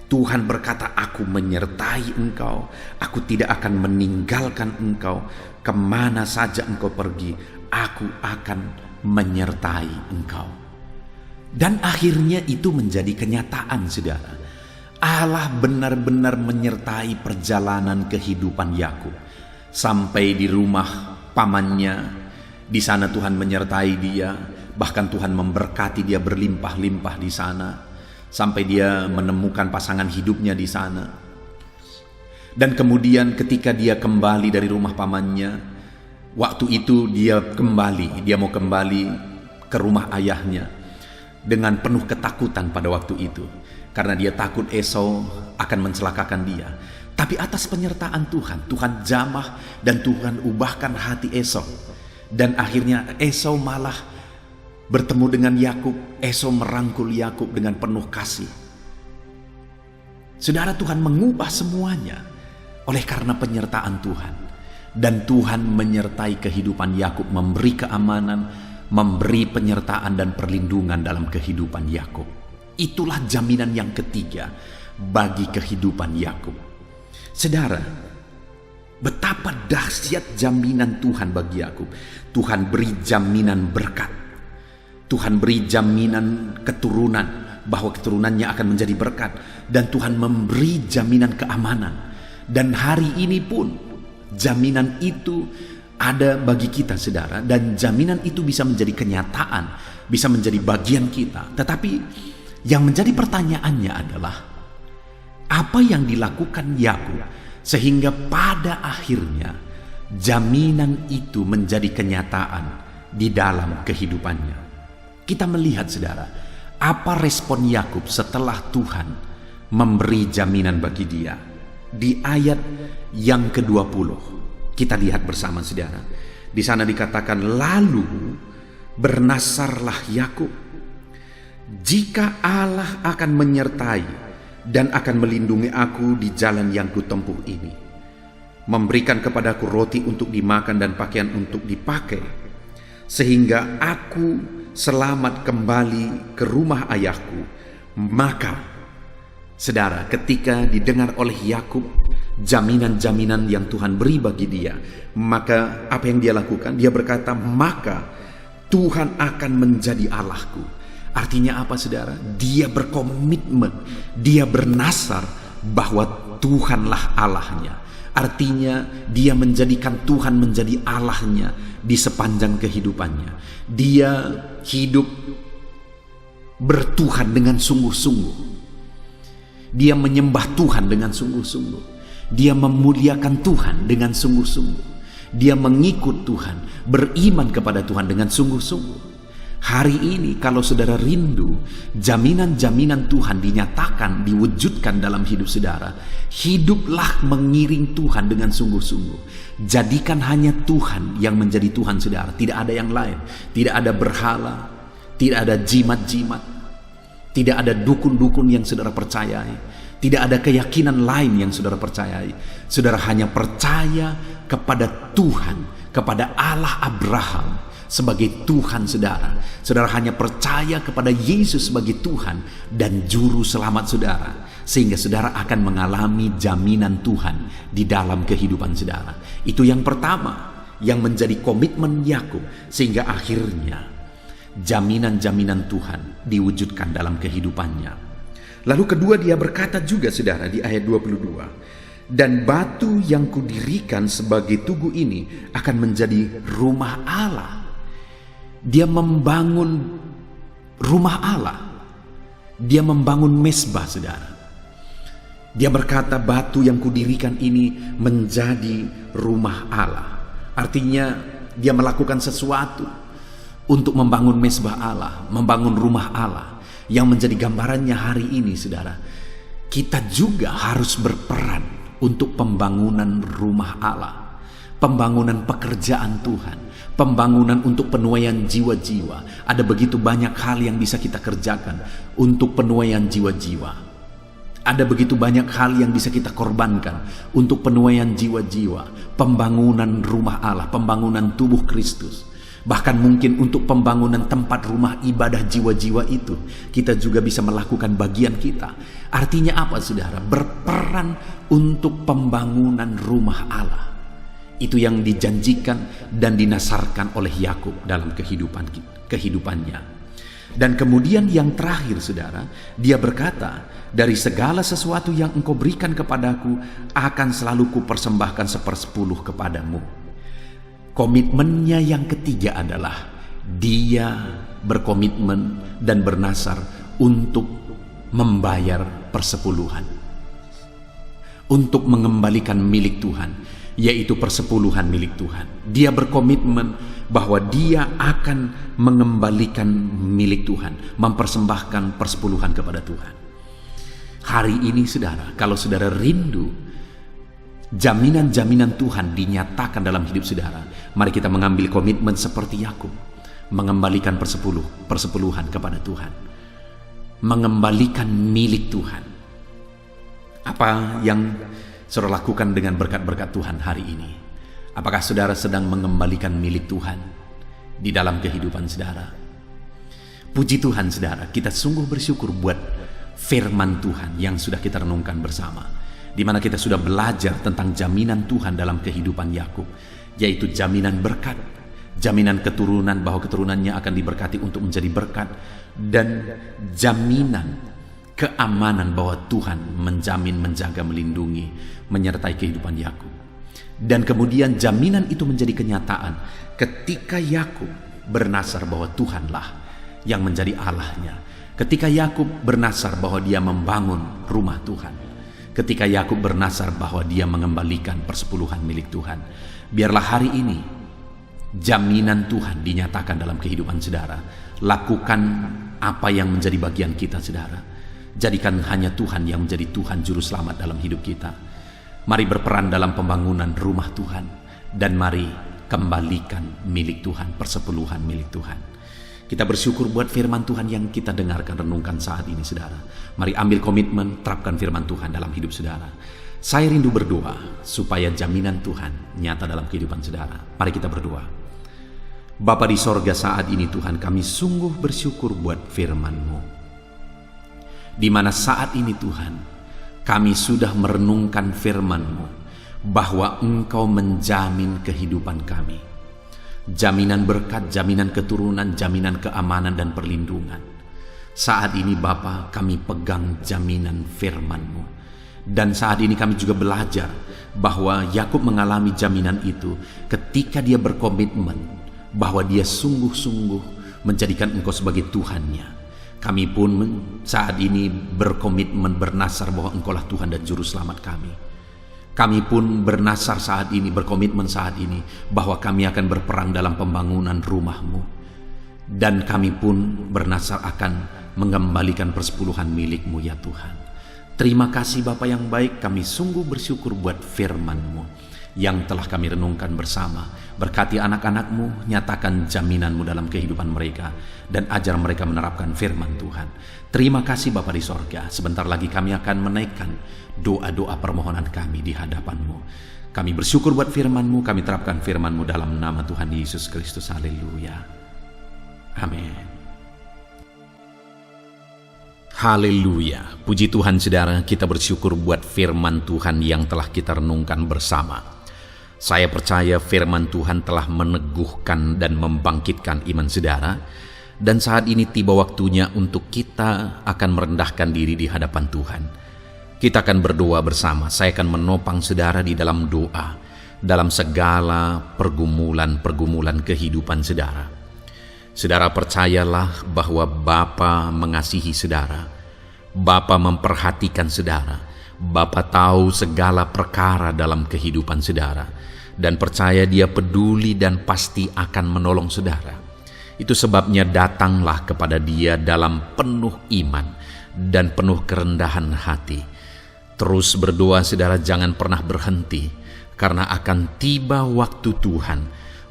Tuhan berkata, aku menyertai engkau, aku tidak akan meninggalkan engkau, kemana saja engkau pergi, aku akan menyertai engkau. Dan akhirnya itu menjadi kenyataan, saudara. Allah benar-benar menyertai perjalanan kehidupan Yakub. Sampai di rumah pamannya, di sana Tuhan menyertai dia, bahkan Tuhan memberkati dia berlimpah-limpah di sana. Sampai dia menemukan pasangan hidupnya di sana. Dan kemudian ketika dia kembali dari rumah pamannya, waktu itu dia mau kembali ke rumah ayahnya dengan penuh ketakutan pada waktu itu, karena dia takut Esau akan mencelakakan dia. Tapi atas penyertaan Tuhan jamah dan Tuhan ubahkan hati Esau, dan akhirnya Esau malah bertemu dengan Yakub. Esau merangkul Yakub dengan penuh kasih. Saudara, Tuhan mengubah semuanya oleh karena penyertaan Tuhan. Dan Tuhan menyertai kehidupan Yakub, memberi keamanan, memberi penyertaan dan perlindungan dalam kehidupan Yakub. Itulah jaminan yang ketiga bagi kehidupan Yakub. Saudara, betapa dahsyat jaminan Tuhan bagi Yakub. Tuhan beri jaminan berkat. Tuhan beri jaminan keturunan, bahwa keturunannya akan menjadi berkat. Dan Tuhan memberi jaminan keamanan. Dan hari ini pun jaminan itu ada bagi kita, saudara. Dan jaminan itu bisa menjadi kenyataan, bisa menjadi bagian kita. Tetapi yang menjadi pertanyaannya adalah, apa yang dilakukan Yakub sehingga pada akhirnya jaminan itu menjadi kenyataan di dalam kehidupannya? Kita melihat, saudara, apa respon Yakub setelah Tuhan memberi jaminan bagi dia. Di ayat yang ke-20 kita lihat bersama, saudara. Di sana dikatakan, lalu bernasarlah Yakub, jika Allah akan menyertai dan akan melindungi aku di jalan yang kutempuh ini, memberikan kepadaku roti untuk dimakan dan pakaian untuk dipakai, sehingga aku selamat kembali ke rumah ayahku. Maka, saudara, ketika didengar oleh Yakub jaminan-jaminan yang Tuhan beri bagi dia, maka apa yang dia lakukan? Dia berkata, maka Tuhan akan menjadi Allahku. Artinya apa, saudara? Dia berkomitmen, dia bernasar bahwa Tuhanlah Allahnya. Artinya dia menjadikan Tuhan menjadi Allahnya di sepanjang kehidupannya. Dia hidup bertuhan dengan sungguh-sungguh. Dia menyembah Tuhan dengan sungguh-sungguh. Dia memuliakan Tuhan dengan sungguh-sungguh. Dia mengikut Tuhan, beriman kepada Tuhan dengan sungguh-sungguh. Hari ini kalau saudara rindu jaminan-jaminan Tuhan dinyatakan, diwujudkan dalam hidup saudara, hiduplah mengiring Tuhan dengan sungguh-sungguh. Jadikan hanya Tuhan yang menjadi Tuhan saudara, tidak ada yang lain. Tidak ada berhala, tidak ada jimat-jimat, tidak ada dukun-dukun yang saudara percayai, tidak ada keyakinan lain yang saudara percayai. Saudara hanya percaya kepada Tuhan, kepada Allah Abraham sebagai Tuhan saudara. Saudara hanya percaya kepada Yesus sebagai Tuhan dan Juru Selamat saudara, sehingga saudara akan mengalami jaminan Tuhan di dalam kehidupan saudara. Itu yang pertama yang menjadi komitmen Yakub, sehingga akhirnya jaminan-jaminan Tuhan diwujudkan dalam kehidupannya. Lalu kedua, dia berkata juga, saudara, di ayat 22, dan batu yang kudirikan sebagai tugu ini akan menjadi rumah Allah. Dia membangun rumah Allah. Dia membangun mezbah, saudara. Dia berkata, batu yang kudirikan ini menjadi rumah Allah. Artinya dia melakukan sesuatu untuk membangun mezbah Allah, membangun rumah Allah, yang menjadi gambarannya hari ini, saudara. Kita juga harus berperan untuk pembangunan rumah Allah, pembangunan pekerjaan Tuhan, pembangunan untuk penuaian jiwa-jiwa. Ada begitu banyak hal yang bisa kita kerjakan untuk penuaian jiwa-jiwa. Ada begitu banyak hal yang bisa kita korbankan untuk penuaian jiwa-jiwa, pembangunan rumah Allah, pembangunan tubuh Kristus. Bahkan mungkin untuk pembangunan tempat rumah ibadah jiwa-jiwa itu, kita juga bisa melakukan bagian kita. Artinya apa, saudara? Berperan untuk pembangunan rumah Allah. Itu yang dijanjikan dan dinasarkan oleh Yakub dalam kehidupannya. Dan kemudian yang terakhir, saudara, dia berkata, dari segala sesuatu yang engkau berikan kepadaku, akan selalu kupersembahkan 1/10 kepadamu. Komitmennya yang ketiga adalah dia berkomitmen dan bernasar untuk membayar persepuluhan, untuk mengembalikan milik Tuhan, yaitu persepuluhan milik Tuhan. Dia berkomitmen bahwa dia akan mengembalikan milik Tuhan, mempersembahkan persepuluhan kepada Tuhan. Hari ini, saudara, kalau saudara rindu jaminan-jaminan Tuhan dinyatakan dalam hidup saudara, mari kita mengambil komitmen seperti Yakub, mengembalikan persepuluhan kepada Tuhan, mengembalikan milik Tuhan. Apa yang saudara lakukan dengan berkat-berkat Tuhan hari ini? Apakah saudara sedang mengembalikan milik Tuhan? di dalam kehidupan saudara. Puji Tuhan saudara, kita sungguh bersyukur buat firman Tuhan yang sudah kita renungkan bersama, di mana kita sudah belajar tentang jaminan Tuhan dalam kehidupan Yakub, yaitu jaminan berkat, jaminan keturunan bahwa keturunannya akan diberkati untuk menjadi berkat, dan jaminan keamanan bahwa Tuhan menjamin, menjaga, melindungi, menyertai kehidupan Yakub. Dan kemudian jaminan itu menjadi kenyataan ketika Yakub bernasar bahwa Tuhanlah yang menjadi Allahnya. Ketika Yakub bernasar bahwa dia membangun rumah Tuhan. Ketika Yakub bernasar bahwa dia mengembalikan persepuluhan milik Tuhan. Biarlah hari ini jaminan Tuhan dinyatakan dalam kehidupan saudara. Lakukan apa yang menjadi bagian kita saudara. Jadikan hanya Tuhan yang menjadi Tuhan juru selamat dalam hidup kita. Mari berperan dalam pembangunan rumah Tuhan, dan mari kembalikan milik Tuhan, persepuluhan milik Tuhan. Kita bersyukur buat firman Tuhan yang kita dengarkan, renungkan saat ini saudara. Mari ambil komitmen, terapkan firman Tuhan dalam hidup saudara. Saya rindu berdoa supaya jaminan Tuhan nyata dalam kehidupan saudara. Mari kita berdoa. Bapa di sorga, saat ini Tuhan, kami sungguh bersyukur buat firman-Mu, di mana saat ini Tuhan, kami sudah merenungkan firman-Mu bahwa Engkau menjamin kehidupan kami. Jaminan berkat, jaminan keturunan, jaminan keamanan dan perlindungan. Saat ini Bapa, kami pegang jaminan firman-Mu. Dan saat ini kami juga belajar bahwa Yakub mengalami jaminan itu ketika dia berkomitmen bahwa dia sungguh-sungguh menjadikan Engkau sebagai Tuhannya. Kami pun saat ini berkomitmen, bernasar bahwa Engkaulah Tuhan dan Juru Selamat kami. Kami pun bernasar saat ini, berkomitmen saat ini, bahwa kami akan berperang dalam pembangunan rumah-Mu. Dan kami pun bernasar akan mengembalikan persepuluhan milik-Mu ya Tuhan. Terima kasih Bapa yang baik, kami sungguh bersyukur buat firman-Mu yang telah kami renungkan bersama. Berkati anak-anak-Mu, nyatakan jaminan-Mu dalam kehidupan mereka, dan ajar mereka menerapkan firman Tuhan. Terima kasih Bapa di sorga. Sebentar lagi kami akan menaikkan doa-doa permohonan kami di hadapan-Mu. Kami bersyukur buat firman-Mu, kami terapkan firman-Mu dalam nama Tuhan Yesus Kristus. Haleluya. Amin. Haleluya. Puji Tuhan saudara, kita bersyukur buat firman Tuhan yang telah kita renungkan bersama. Saya percaya firman Tuhan telah meneguhkan dan membangkitkan iman saudara. Dan saat ini tiba waktunya untuk kita akan merendahkan diri di hadapan Tuhan. Kita akan berdoa bersama. Saya akan menopang saudara di dalam doa, dalam segala pergumulan-pergumulan kehidupan saudara. Saudara percayalah bahwa Bapa mengasihi saudara. Bapa memperhatikan saudara. Bapa tahu segala perkara dalam kehidupan saudara. Dan percaya Dia peduli dan pasti akan menolong saudara. Itu sebabnya datanglah kepada Dia dalam penuh iman dan penuh kerendahan hati. Terus berdoa saudara, jangan pernah berhenti, karena akan tiba waktu Tuhan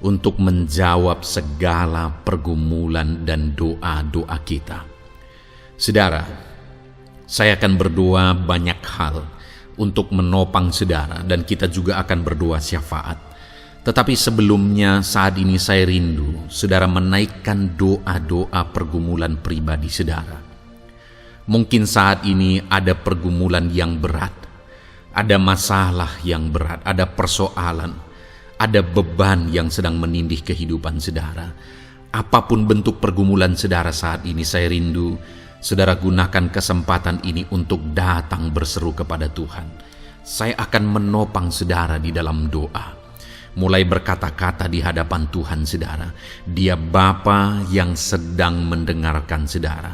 untuk menjawab segala pergumulan dan doa-doa kita. Saudara, saya akan berdoa banyak hal untuk menopang saudara, dan kita juga akan berdoa syafaat. Tetapi sebelumnya saat ini saya rindu saudara menaikkan doa-doa pergumulan pribadi saudara. Mungkin saat ini ada pergumulan yang berat, ada masalah yang berat, ada persoalan, ada beban yang sedang menindih kehidupan saudara. Apapun bentuk pergumulan saudara saat ini, saya rindu saudara gunakan kesempatan ini untuk datang berseru kepada Tuhan. Saya akan menopang saudara di dalam doa. Mulai berkata-kata di hadapan Tuhan saudara. Dia Bapa yang sedang mendengarkan saudara.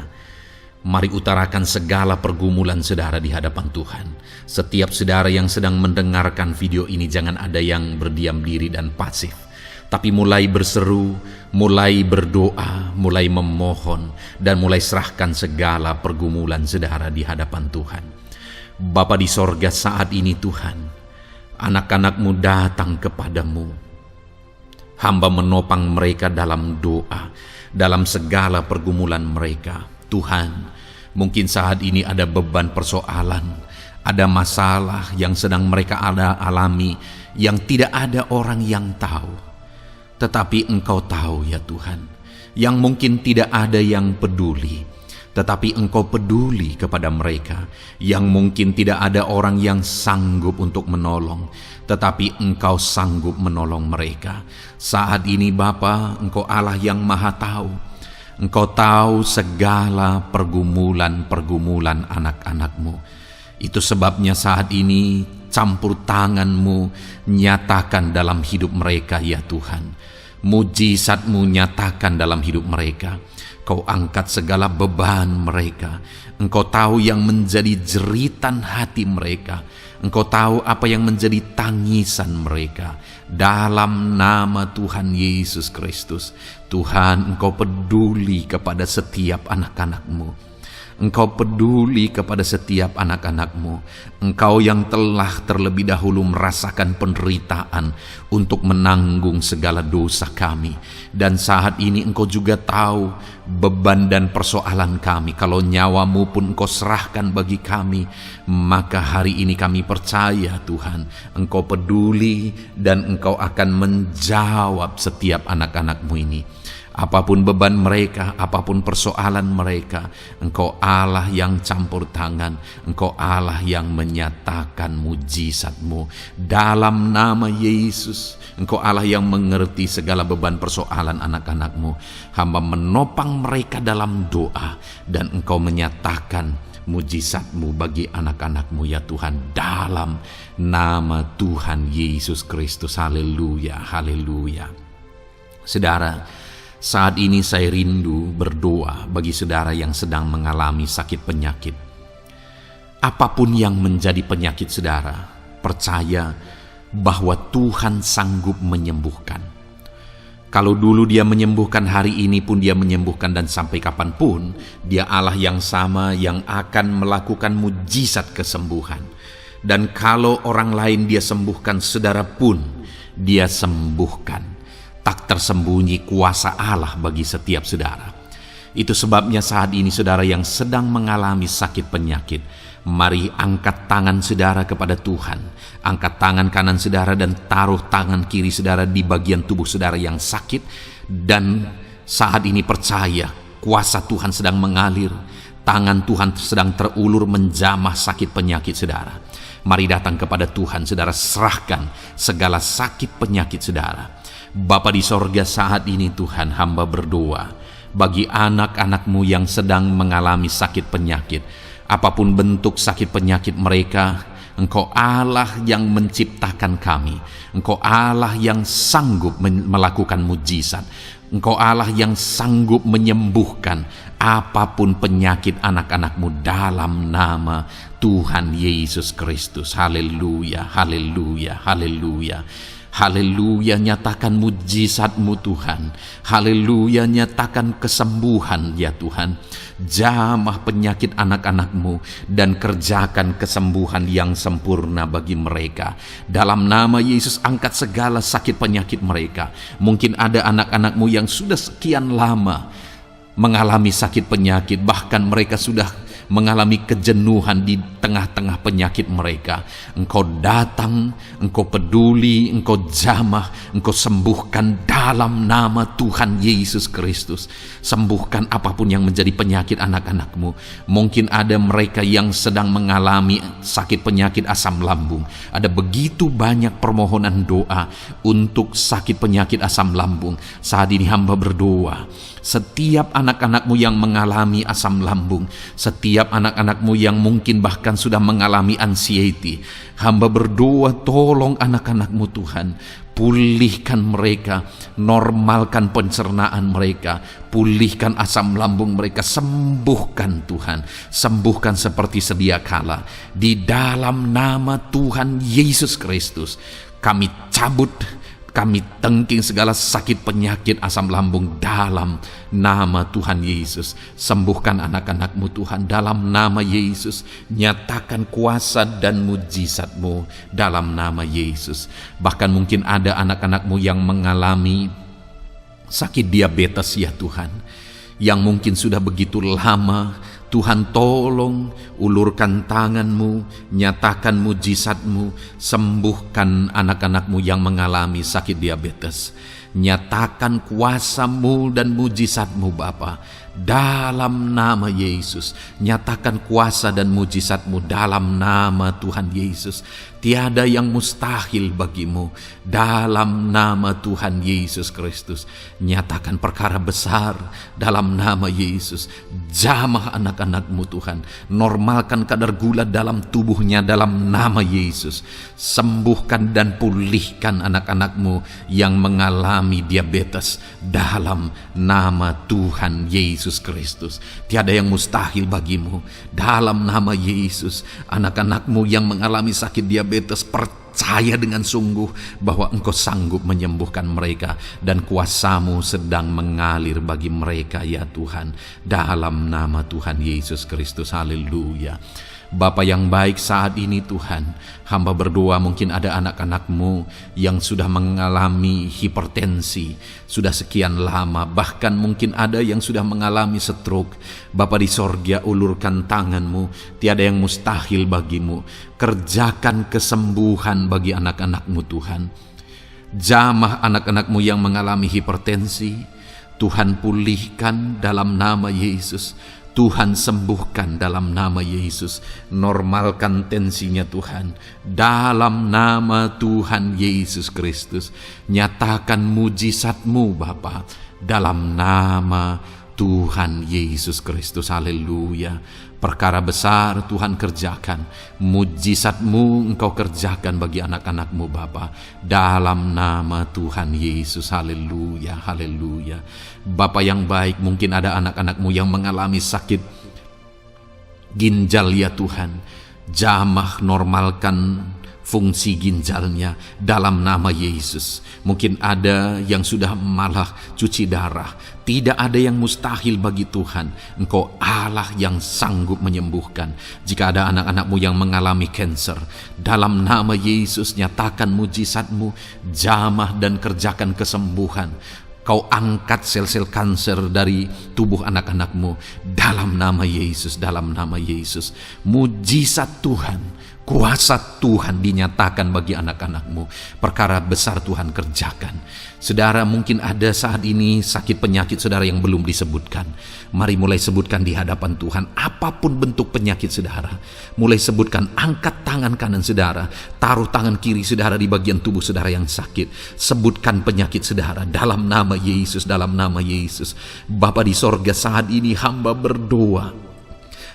Mari utarakan segala pergumulan saudara di hadapan Tuhan. Setiap saudara yang sedang mendengarkan video ini, jangan ada yang berdiam diri dan pasif, tapi mulai berseru, mulai berdoa, mulai memohon, dan mulai serahkan segala pergumulan saudara di hadapan Tuhan. Bapa di sorga, saat ini Tuhan, anak-anak-Mu datang kepada-Mu. Hamba menopang mereka dalam doa, dalam segala pergumulan mereka. Tuhan, mungkin saat ini ada beban persoalan, ada masalah yang sedang mereka alami, yang tidak ada orang yang tahu. Tetapi Engkau tahu ya Tuhan, yang mungkin tidak ada yang peduli, tetapi Engkau peduli kepada mereka. Yang mungkin tidak ada orang yang sanggup untuk menolong, tetapi Engkau sanggup menolong mereka. Saat ini Bapa, Engkau Allah yang Maha Tahu. Engkau tahu segala pergumulan-pergumulan anak-anak-Mu. Itu sebabnya saat ini campur tangan-Mu nyatakan dalam hidup mereka ya Tuhan. Mujizat-Mu nyatakan dalam hidup mereka. Kau angkat segala beban mereka. Engkau tahu yang menjadi jeritan hati mereka. Engkau tahu apa yang menjadi tangisan mereka. Dalam nama Tuhan Yesus Kristus, Tuhan, Engkau peduli kepada setiap anak-anak-Mu. Engkau peduli kepada setiap anak-anak-Mu. Engkau yang telah terlebih dahulu merasakan penderitaan untuk menanggung segala dosa kami. Dan saat ini Engkau juga tahu beban dan persoalan kami. Kalau nyawa-Mu pun Engkau serahkan bagi kami, maka hari ini kami percaya Tuhan, Engkau peduli dan Engkau akan menjawab setiap anak-anak-Mu ini. Apapun beban mereka, apapun persoalan mereka, Engkau Allah yang campur tangan, Engkau Allah yang menyatakan mujizat-Mu. Dalam nama Yesus, Engkau Allah yang mengerti segala beban persoalan anak-anak-Mu. Hamba menopang mereka dalam doa, dan Engkau menyatakan mujizat-Mu bagi anak-anak-Mu ya Tuhan. Dalam nama Tuhan Yesus Kristus. Haleluya, haleluya. Saudara, saat ini saya rindu berdoa bagi saudara yang sedang mengalami sakit penyakit. Apapun yang menjadi penyakit saudara, percaya bahwa Tuhan sanggup menyembuhkan. Kalau dulu Dia menyembuhkan, hari ini pun Dia menyembuhkan, dan sampai kapanpun Dia Allah yang sama yang akan melakukan mujizat kesembuhan. Dan kalau orang lain Dia sembuhkan, saudara pun Dia sembuhkan. Tak tersembunyi kuasa Allah bagi setiap saudara. Itu sebabnya saat ini saudara yang sedang mengalami sakit penyakit, mari angkat tangan saudara kepada Tuhan. Angkat tangan kanan saudara dan taruh tangan kiri saudara di bagian tubuh saudara yang sakit. Dan saat ini percaya kuasa Tuhan sedang mengalir. Tangan Tuhan sedang terulur menjamah sakit penyakit saudara. Mari datang kepada Tuhan saudara, serahkan segala sakit penyakit saudara. Bapa di sorga, saat ini Tuhan, hamba berdoa bagi anak-anak-Mu yang sedang mengalami sakit penyakit. Apapun bentuk sakit penyakit mereka, Engkau Allah yang menciptakan kami. Engkau Allah yang sanggup melakukan mujizat. Engkau Allah yang sanggup menyembuhkan apapun penyakit anak-anak-Mu dalam nama Tuhan Yesus Kristus. Haleluya, haleluya, haleluya. Haleluya, nyatakan mujizat-Mu Tuhan. Haleluya, nyatakan kesembuhan ya Tuhan. Jamah penyakit anak-anak-Mu dan kerjakan kesembuhan yang sempurna bagi mereka. Dalam nama Yesus, angkat segala sakit penyakit mereka. Mungkin ada anak-anak-Mu yang sudah sekian lama mengalami sakit penyakit, bahkan mereka sudah mengalami kejenuhan di tengah-tengah penyakit mereka. Engkau datang, Engkau peduli, Engkau jamah, Engkau sembuhkan dalam nama Tuhan Yesus Kristus. Sembuhkan apapun yang menjadi penyakit anak-anak-Mu. Mungkin ada mereka yang sedang mengalami sakit penyakit asam lambung. Ada begitu banyak permohonan doa untuk sakit penyakit asam lambung. Saat ini hamba berdoa, setiap anak-anak-Mu yang mengalami asam lambung, setiap anak-anak-Mu yang mungkin bahkan sudah mengalami anxiety, hamba berdoa, tolong anak-anak-Mu Tuhan, pulihkan mereka, normalkan pencernaan mereka, pulihkan asam lambung mereka, sembuhkan Tuhan, sembuhkan seperti sedia kala. Di dalam nama Tuhan Yesus Kristus, kami cabut, kami tengking segala sakit penyakit asam lambung dalam nama Tuhan Yesus. Sembuhkan anak-anak-Mu Tuhan dalam nama Yesus. Nyatakan kuasa dan mujizat-Mu dalam nama Yesus. Bahkan mungkin ada anak-anak-Mu yang mengalami sakit diabetes ya Tuhan, yang mungkin sudah begitu lama. Tuhan, tolong ulurkan tangan-Mu, nyatakan mujizat-Mu, sembuhkan anak-anak-Mu yang mengalami sakit diabetes. Nyatakan kuasa-Mu dan mujizat-Mu Bapa, dalam nama Yesus. Nyatakan kuasa dan mujizat-Mu dalam nama Tuhan Yesus. Tiada yang mustahil bagi-Mu, dalam nama Tuhan Yesus Kristus. Nyatakan perkara besar dalam nama Yesus. Jamah anak-anak-Mu Tuhan, normalkan kadar gula dalam tubuhnya dalam nama Yesus. Sembuhkan dan pulihkan anak-anak-Mu yang mengalami diabetes dalam nama Tuhan Yesus Kristus. Tiada yang mustahil bagi-Mu, dalam nama Yesus. Anak-anak-Mu yang mengalami sakit diabetes, percaya dengan sungguh bahwa Engkau sanggup menyembuhkan mereka, dan kuasa-Mu sedang mengalir bagi mereka ya Tuhan, dalam nama Tuhan Yesus Kristus. Haleluya. Bapa yang baik, saat ini Tuhan, hamba berdoa mungkin ada anak-anak-Mu yang sudah mengalami hipertensi sudah sekian lama, bahkan mungkin ada yang sudah mengalami stroke. Bapa di sorga, ulurkan tangan-Mu, tiada yang mustahil bagi-Mu. Kerjakan kesembuhan bagi anak-anak-Mu Tuhan. Jamah anak-anak-Mu yang mengalami hipertensi, Tuhan pulihkan dalam nama Yesus. Tuhan sembuhkan dalam nama Yesus. Normalkan tensinya Tuhan, dalam nama Tuhan Yesus Kristus. Nyatakan mujizat-Mu Bapa, dalam nama Tuhan Yesus Kristus. Haleluya. Perkara besar Tuhan kerjakan, mujizat-Mu Engkau kerjakan bagi anak-anak-Mu Bapa, dalam nama Tuhan Yesus. Haleluya, haleluya. Bapa yang baik, mungkin ada anak-anak-Mu yang mengalami sakit ginjal ya Tuhan. Jamah normalkan fungsi ginjalnya dalam nama Yesus. Mungkin ada yang sudah malah cuci darah. Tidak ada yang mustahil bagi Tuhan. Engkau Allah yang sanggup menyembuhkan. Jika ada anak-anak-Mu yang mengalami kanker, dalam nama Yesus nyatakan mujizat-Mu, jamah dan kerjakan kesembuhan. Kau angkat sel-sel kanker dari tubuh anak-anak-Mu dalam nama Yesus, dalam nama Yesus. Mujizat Tuhan, kuasa Tuhan dinyatakan bagi anak-anak-Mu. Perkara besar Tuhan kerjakan. Saudara, mungkin ada saat ini sakit penyakit saudara yang belum disebutkan. Mari mulai sebutkan di hadapan Tuhan. Apapun bentuk penyakit saudara, mulai sebutkan. Angkat tangan kanan saudara, taruh tangan kiri saudara di bagian tubuh saudara yang sakit. Sebutkan penyakit saudara dalam nama Yesus, dalam nama Yesus. Bapa di sorga, saat ini hamba berdoa,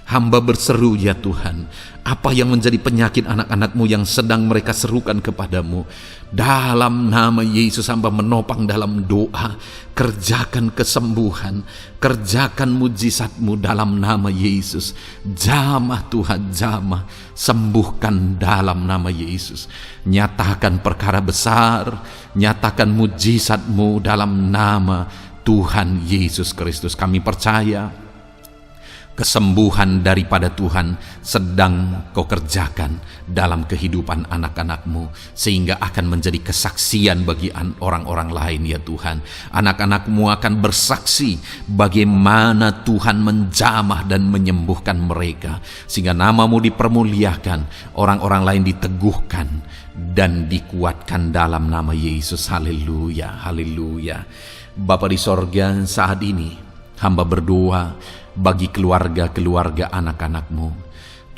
hamba berseru ya Tuhan, apa yang menjadi penyakit anak-anak-Mu yang sedang mereka serukan kepadamu, dalam nama Yesus hamba menopang dalam doa. Kerjakan kesembuhan, kerjakan mujizat-Mu dalam nama Yesus. Jamah Tuhan, jamah, sembuhkan dalam nama Yesus. Nyatakan perkara besar, nyatakan mujizat-Mu dalam nama Tuhan Yesus Kristus. Kami percaya kesembuhan daripada Tuhan sedang Kau kerjakan dalam kehidupan anak-anak-Mu, sehingga akan menjadi kesaksian bagi orang-orang lain ya Tuhan. Anak-anak-Mu akan bersaksi bagaimana Tuhan menjamah dan menyembuhkan mereka, sehingga nama-Mu dipermuliakan, orang-orang lain diteguhkan dan dikuatkan dalam nama Yesus. Haleluya, haleluya. Bapa di sorga, saat ini hamba berdoa bagi keluarga-keluarga anak-anak-Mu.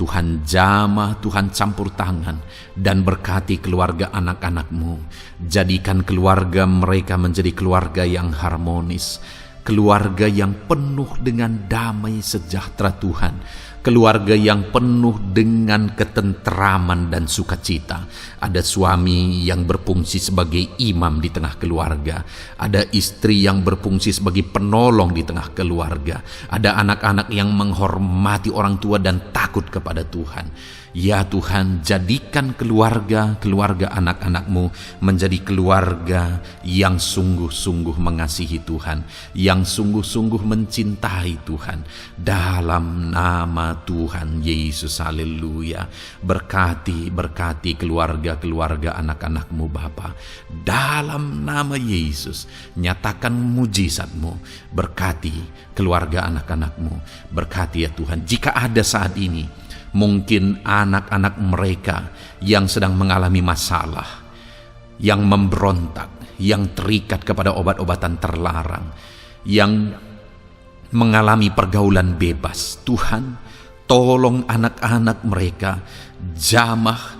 Tuhan jamah, Tuhan campur tangan dan berkati keluarga anak-anak-Mu. Jadikan keluarga mereka menjadi keluarga yang harmonis, keluarga yang penuh dengan damai sejahtera Tuhan, keluarga yang penuh dengan ketenteraman dan sukacita. Ada suami yang berfungsi sebagai imam di tengah keluarga, ada istri yang berfungsi sebagai penolong di tengah keluarga, ada anak-anak yang menghormati orang tua dan takut kepada Tuhan. Ya Tuhan, jadikan keluarga anak-anak-Mu menjadi keluarga yang sungguh-sungguh mengasihi Tuhan, yang sungguh-sungguh mencintai Tuhan, dalam nama Tuhan Yesus. Haleluya. Berkati keluarga anak-anak-Mu Bapa, dalam nama Yesus. Nyatakan mujizat-Mu, berkati keluarga anak-anak-Mu, berkati ya Tuhan. Jika ada saat ini mungkin anak-anak mereka yang sedang mengalami masalah, yang memberontak, yang terikat kepada obat-obatan terlarang, yang mengalami pergaulan bebas. Tuhan, tolong anak-anak mereka, jamah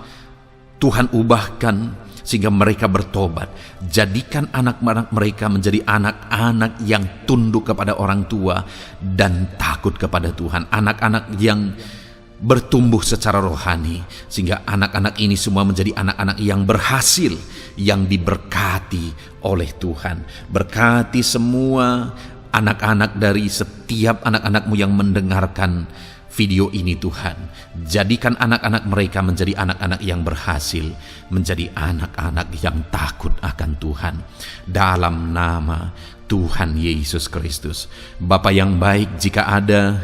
Tuhan, ubahkan sehingga mereka bertobat. Jadikan anak-anak mereka menjadi anak-anak yang tunduk kepada orang tua dan takut kepada Tuhan. Anak-anak yang bertumbuh secara rohani, sehingga anak-anak ini semua menjadi anak-anak yang berhasil, yang diberkati oleh Tuhan. Berkati semua anak-anak dari setiap anak-anak-Mu yang mendengarkan video ini Tuhan. Jadikan anak-anak mereka menjadi anak-anak yang berhasil, menjadi anak-anak yang takut akan Tuhan. Dalam nama Tuhan Yesus Kristus. Bapa yang baik, jika ada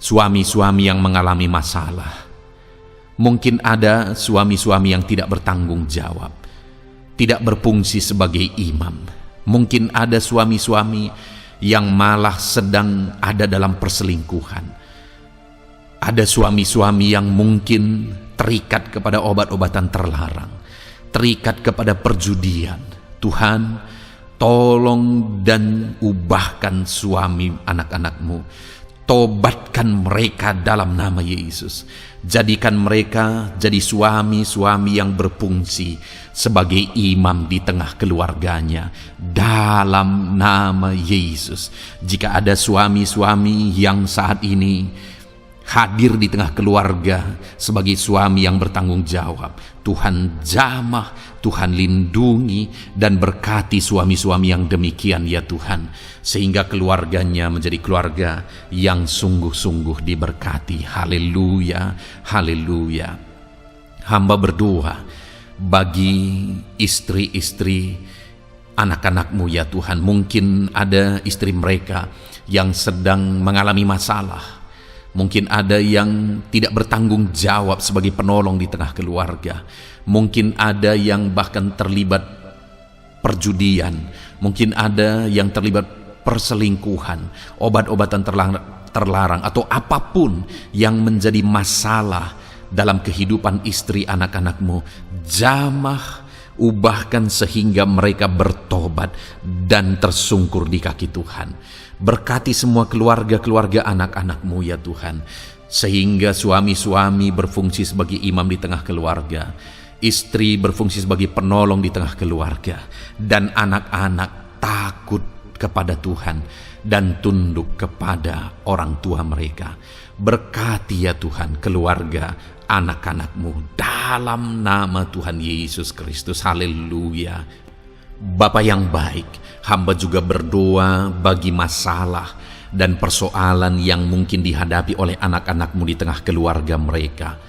suami-suami yang mengalami masalah, mungkin ada suami-suami yang tidak bertanggung jawab, tidak berfungsi sebagai imam. Mungkin ada suami-suami yang malah sedang ada dalam perselingkuhan. Ada suami-suami yang mungkin terikat kepada obat-obatan terlarang, terikat kepada perjudian. Tuhan, tolong dan ubahkan suami anak-anak-Mu. Tobatkan mereka dalam nama Yesus. Jadikan mereka jadi suami-suami yang berfungsi sebagai imam di tengah keluarganya, dalam nama Yesus. Jika ada suami-suami yang saat ini hadir di tengah keluarga sebagai suami yang bertanggung jawab, Tuhan jamah, Tuhan lindungi dan berkati suami-suami yang demikian ya Tuhan, sehingga keluarganya menjadi keluarga yang sungguh-sungguh diberkati. Haleluya, haleluya. Hamba berdoa bagi istri-istri anak-anak-Mu ya Tuhan. Mungkin ada istri mereka yang sedang mengalami masalah. Mungkin ada yang tidak bertanggung jawab sebagai penolong di tengah keluarga. Mungkin ada yang bahkan terlibat perjudian. Mungkin ada yang terlibat perselingkuhan, obat-obatan terlarang, atau apapun yang menjadi masalah dalam kehidupan istri anak-anak-Mu. Jamah, ubahkan sehingga mereka bertobat dan tersungkur di kaki Tuhan. Berkati semua keluarga-keluarga anak-anak-Mu ya Tuhan, sehingga suami-suami berfungsi sebagai imam di tengah keluarga, istri berfungsi sebagai penolong di tengah keluarga, dan anak-anak takut kepada Tuhan dan tunduk kepada orang tua mereka. Berkati ya Tuhan keluarga anak-anak-Mu dalam nama Tuhan Yesus Kristus. Haleluya. Bapa yang baik, hamba juga berdoa bagi masalah dan persoalan yang mungkin dihadapi oleh anak-anak-Mu di tengah keluarga mereka.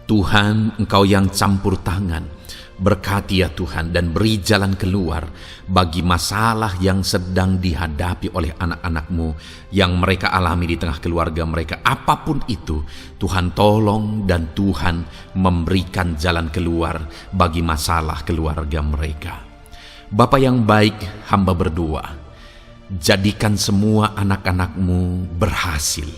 Tuhan, Engkau yang campur tangan, berkati ya Tuhan dan beri jalan keluar bagi masalah yang sedang dihadapi oleh anak-anak-Mu yang mereka alami di tengah keluarga mereka. Apapun itu, Tuhan tolong dan Tuhan memberikan jalan keluar bagi masalah keluarga mereka. Bapa yang baik, hamba berdoa, jadikan semua anak-anak-Mu berhasil.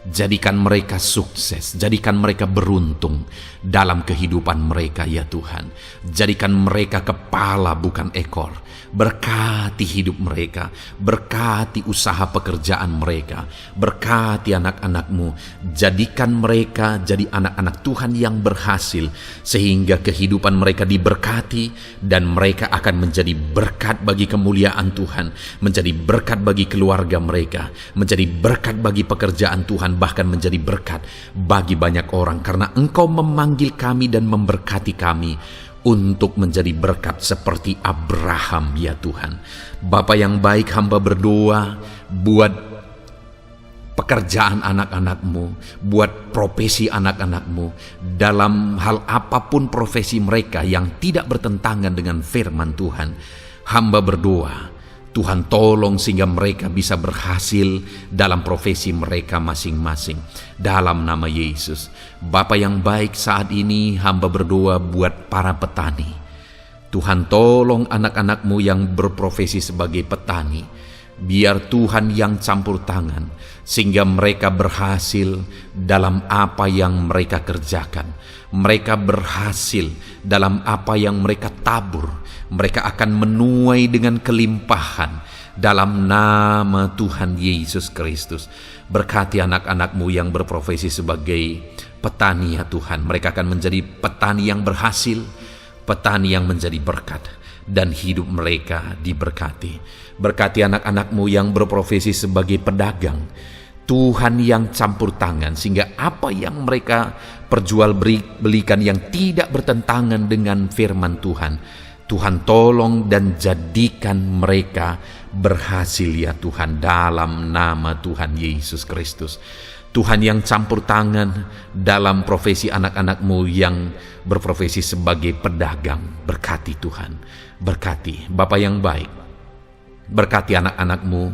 Jadikan mereka sukses, jadikan mereka beruntung dalam kehidupan mereka ya Tuhan. Jadikan mereka kepala bukan ekor. Berkati hidup mereka, berkati usaha pekerjaan mereka, berkati anak-anak-Mu. Jadikan mereka jadi anak-anak Tuhan yang berhasil, sehingga kehidupan mereka diberkati dan mereka akan menjadi berkat bagi kemuliaan Tuhan, menjadi berkat bagi keluarga mereka, menjadi berkat bagi pekerjaan Tuhan, bahkan menjadi berkat bagi banyak orang, karena Engkau memanggil kami dan memberkati kami untuk menjadi berkat seperti Abraham ya Tuhan. Bapa yang baik, hamba berdoa buat pekerjaan anak-anak-Mu, buat profesi anak-anak-Mu, dalam hal apapun profesi mereka yang tidak bertentangan dengan firman Tuhan. Hamba berdoa Tuhan tolong sehingga mereka bisa berhasil dalam profesi mereka masing-masing. Dalam nama Yesus. Bapa yang baik, saat ini hamba berdoa buat para petani. Tuhan tolong anak-anak-Mu yang berprofesi sebagai petani. Biar Tuhan yang campur tangan, sehingga mereka berhasil dalam apa yang mereka kerjakan. Mereka berhasil dalam apa yang mereka tabur. Mereka akan menuai dengan kelimpahan dalam nama Tuhan Yesus Kristus. Berkati anak-anak-Mu yang berprofesi sebagai petani ya Tuhan. Mereka akan menjadi petani yang berhasil, petani yang menjadi berkat, dan hidup mereka diberkati. Berkati anak-anak-Mu yang berprofesi sebagai pedagang, Tuhan yang campur tangan, sehingga apa yang mereka perjualbelikan yang tidak bertentangan dengan firman Tuhan, Tuhan tolong dan jadikan mereka berhasil ya Tuhan, dalam nama Tuhan Yesus Kristus. Tuhan yang campur tangan dalam profesi anak-anak-Mu yang berprofesi sebagai pedagang, berkati Tuhan, berkati Bapa yang baik. Berkati anak-anak-Mu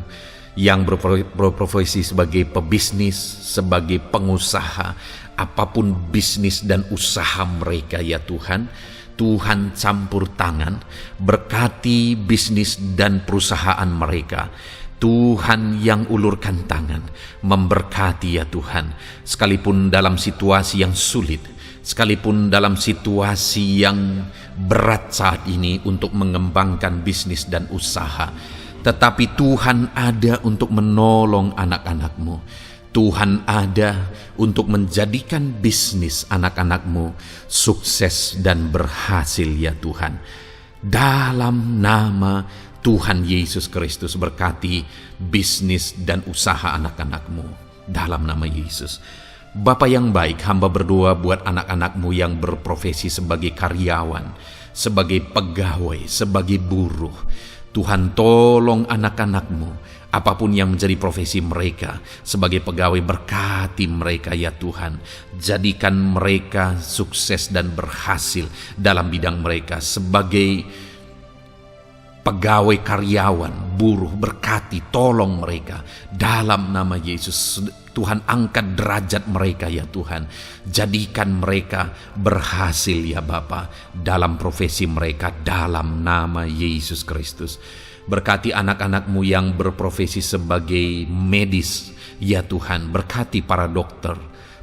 yang berprofesi sebagai pebisnis, sebagai pengusaha, apapun bisnis dan usaha mereka ya Tuhan. Tuhan campur tangan, berkati bisnis dan perusahaan mereka. Tuhan yang ulurkan tangan, memberkati ya Tuhan. Sekalipun dalam situasi yang sulit, sekalipun dalam situasi yang berat saat ini untuk mengembangkan bisnis dan usaha, tetapi Tuhan ada untuk menolong anak-anak-Mu. Tuhan ada untuk menjadikan bisnis anak-anak-Mu sukses dan berhasil ya Tuhan. Dalam nama Tuhan Yesus Kristus, berkati bisnis dan usaha anak-anak-Mu dalam nama Yesus. Bapa yang baik, hamba berdoa buat anak-anak-Mu yang berprofesi sebagai karyawan, sebagai pegawai, sebagai buruh. Tuhan tolong anak-anak-Mu, apapun yang menjadi profesi mereka, sebagai pegawai berkati mereka ya Tuhan. Jadikan mereka sukses dan berhasil dalam bidang mereka. Sebagai pegawai karyawan, buruh, berkati, tolong mereka dalam nama Yesus. Tuhan angkat derajat mereka ya Tuhan. Jadikan mereka berhasil ya Bapa dalam profesi mereka dalam nama Yesus Kristus. Berkati anak-anak-Mu yang berprofesi sebagai medis ya Tuhan. Berkati para dokter,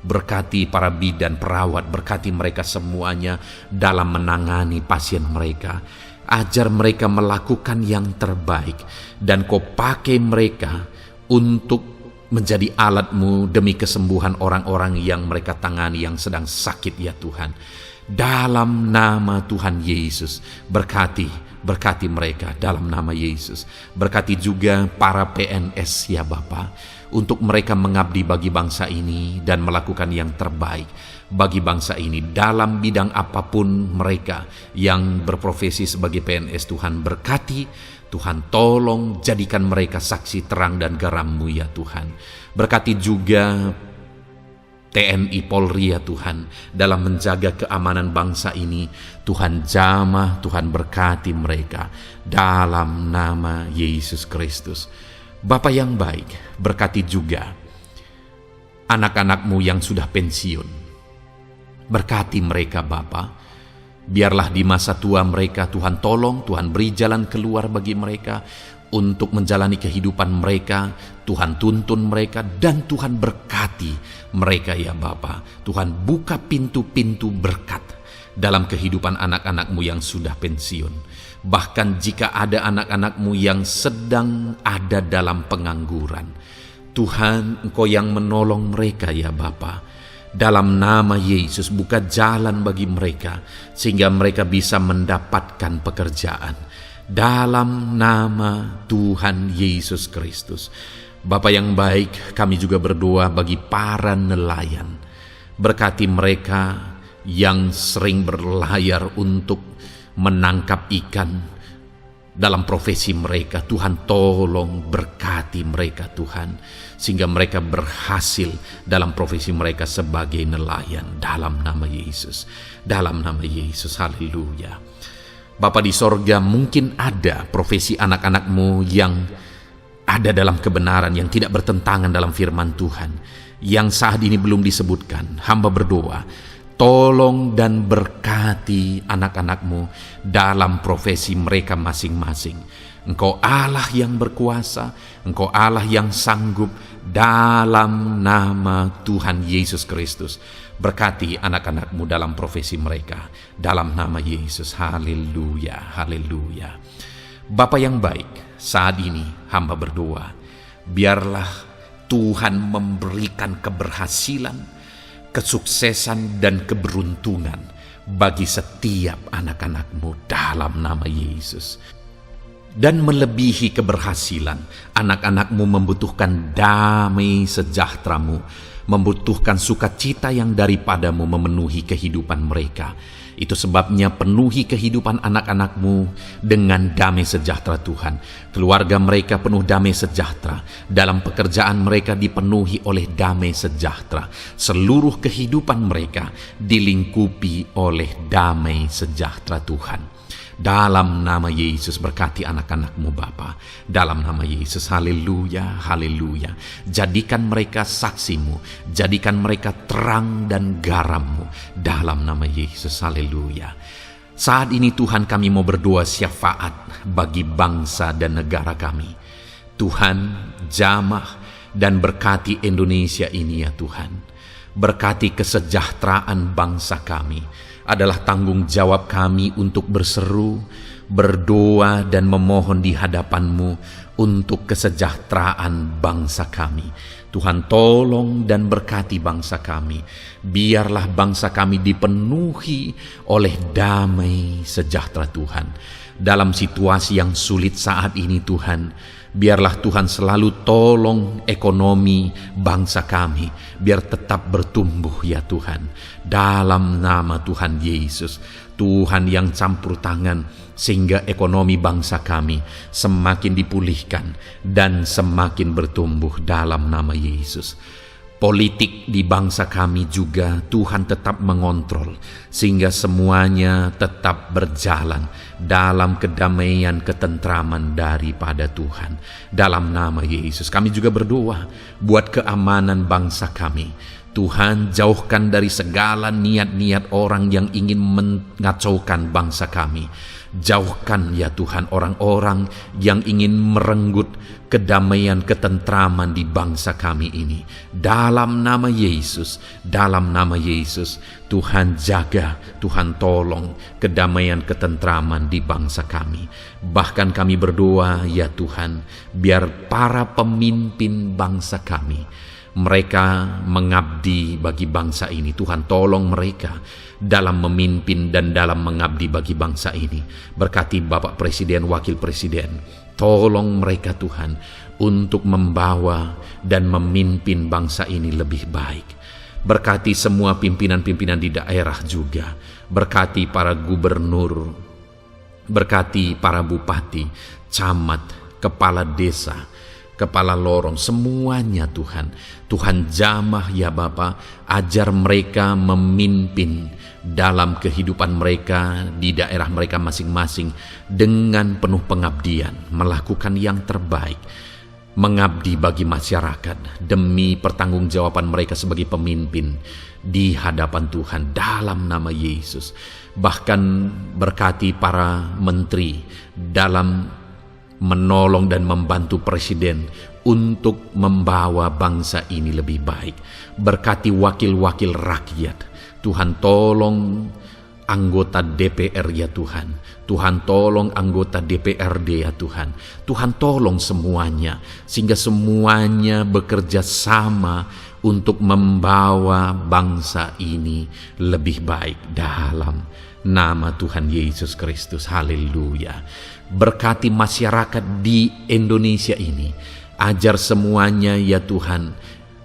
berkati para bidan, perawat, berkati mereka semuanya dalam menangani pasien mereka. Ajar mereka melakukan yang terbaik, dan Kau pakai mereka untuk menjadi alat-Mu demi kesembuhan orang-orang yang mereka tangani yang sedang sakit ya Tuhan. Dalam nama Tuhan Yesus, berkati mereka dalam nama Yesus. Berkati juga para PNS ya Bapa, untuk mereka mengabdi bagi bangsa ini dan melakukan yang terbaik bagi bangsa ini dalam bidang apapun mereka yang berprofesi sebagai PNS. Tuhan berkati, Tuhan tolong jadikan mereka saksi terang dan garam-Mu ya Tuhan. Berkati juga TNI Polri ya Tuhan dalam menjaga keamanan bangsa ini. Tuhan jamah, Tuhan berkati mereka dalam nama Yesus Kristus. Bapa yang baik, berkati juga anak-anak-Mu yang sudah pensiun. Berkati mereka Bapa. Biarlah di masa tua mereka Tuhan tolong, Tuhan beri jalan keluar bagi mereka untuk menjalani kehidupan mereka. Tuhan tuntun mereka dan Tuhan berkati mereka ya Bapa. Tuhan buka pintu-pintu berkat dalam kehidupan anak-anak-Mu yang sudah pensiun. Bahkan jika ada anak-anak-Mu yang sedang ada dalam pengangguran, Tuhan Engkau yang menolong mereka ya Bapa. Dalam nama Yesus, buka jalan bagi mereka sehingga mereka bisa mendapatkan pekerjaan. Dalam nama Tuhan Yesus Kristus. Bapa yang baik, kami juga berdoa bagi para nelayan. Berkati mereka yang sering berlayar untuk menangkap ikan dalam profesi mereka. Tuhan tolong berkati mereka Tuhan, sehingga mereka berhasil dalam profesi mereka sebagai nelayan dalam nama Yesus. Dalam nama Yesus, haleluya. Bapa di sorga, mungkin ada profesi anak-anak-Mu yang ada dalam kebenaran, yang tidak bertentangan dalam firman Tuhan, yang saat ini belum disebutkan. Hamba berdoa, tolong dan berkati anak-anak-Mu dalam profesi mereka masing-masing. Engkau Allah yang berkuasa, Engkau Allah yang sanggup, dalam nama Tuhan Yesus Kristus. Berkati anak-anak-Mu dalam profesi mereka, dalam nama Yesus. Haleluya, haleluya. Bapa yang baik, saat ini hamba berdoa, biarlah Tuhan memberikan keberhasilan, kesuksesan dan keberuntungan bagi setiap anak-anak-Mu dalam nama Yesus. Dan melebihi keberhasilan, anak-anak-Mu membutuhkan damai sejahtera-Mu, membutuhkan sukacita yang daripada-Mu memenuhi kehidupan mereka. Itu sebabnya penuhi kehidupan anak-anak-Mu dengan damai sejahtera Tuhan. Keluarga mereka penuh damai sejahtera. Dalam pekerjaan mereka dipenuhi oleh damai sejahtera. Seluruh kehidupan mereka dilingkupi oleh damai sejahtera Tuhan. Dalam nama Yesus, berkati anak-anak-Mu Bapa. Dalam nama Yesus, haleluya, haleluya. Jadikan mereka saksi-Mu, jadikan mereka terang dan garam-Mu. Dalam nama Yesus, haleluya. Saat ini Tuhan, kami mau berdoa syafaat bagi bangsa dan negara kami. Tuhan, jamah dan berkati Indonesia ini ya Tuhan. Berkati kesejahteraan bangsa kami. Adalah tanggung jawab kami untuk berseru, berdoa dan memohon di hadapan-Mu untuk kesejahteraan bangsa kami. Tuhan, tolong dan berkati bangsa kami. Biarlah bangsa kami dipenuhi oleh damai sejahtera Tuhan. Dalam situasi yang sulit saat ini Tuhan, biarlah Tuhan selalu tolong ekonomi bangsa kami, biar tetap bertumbuh ya Tuhan. Dalam nama Tuhan Yesus, Tuhan yang campur tangan, sehingga ekonomi bangsa kami semakin dipulihkan dan semakin bertumbuh dalam nama Yesus. Politik di bangsa kami juga Tuhan tetap mengontrol, sehingga semuanya tetap berjalan dalam kedamaian, ketentraman daripada Tuhan. Dalam nama Yesus kami juga berdoa buat keamanan bangsa kami. Tuhan, jauhkan dari segala niat-niat orang yang ingin mengacaukan bangsa kami. Jauhkan ya Tuhan orang-orang yang ingin merenggut kedamaian, ketentraman di bangsa kami ini. Dalam nama Yesus, dalam nama Yesus, Tuhan jaga, Tuhan tolong kedamaian, ketentraman di bangsa kami. Bahkan kami berdoa ya Tuhan, biar para pemimpin bangsa kami, mereka mengabdi bagi bangsa ini. Tuhan tolong mereka dalam memimpin dan dalam mengabdi bagi bangsa ini. Berkati Bapak Presiden, Wakil Presiden. Tolong mereka Tuhan untuk membawa dan memimpin bangsa ini lebih baik. Berkati semua pimpinan-pimpinan di daerah juga. Berkati para gubernur. Berkati para bupati, camat, kepala desa, kepala lorong, semuanya Tuhan. Tuhan jamah ya Bapa, ajar mereka memimpin dalam kehidupan mereka di daerah mereka masing-masing dengan penuh pengabdian, melakukan yang terbaik, mengabdi bagi masyarakat demi pertanggungjawaban mereka sebagai pemimpin di hadapan Tuhan dalam nama Yesus. Bahkan berkati para menteri dalam menolong dan membantu presiden untuk membawa bangsa ini lebih baik. Berkati wakil-wakil rakyat. Tuhan tolong anggota DPR ya Tuhan. Tuhan tolong anggota DPRD ya Tuhan. Tuhan tolong semuanya, sehingga semuanya bekerja sama untuk membawa bangsa ini lebih baik dalam nama Tuhan Yesus Kristus. Haleluya. Berkati masyarakat di Indonesia ini. Ajar semuanya ya Tuhan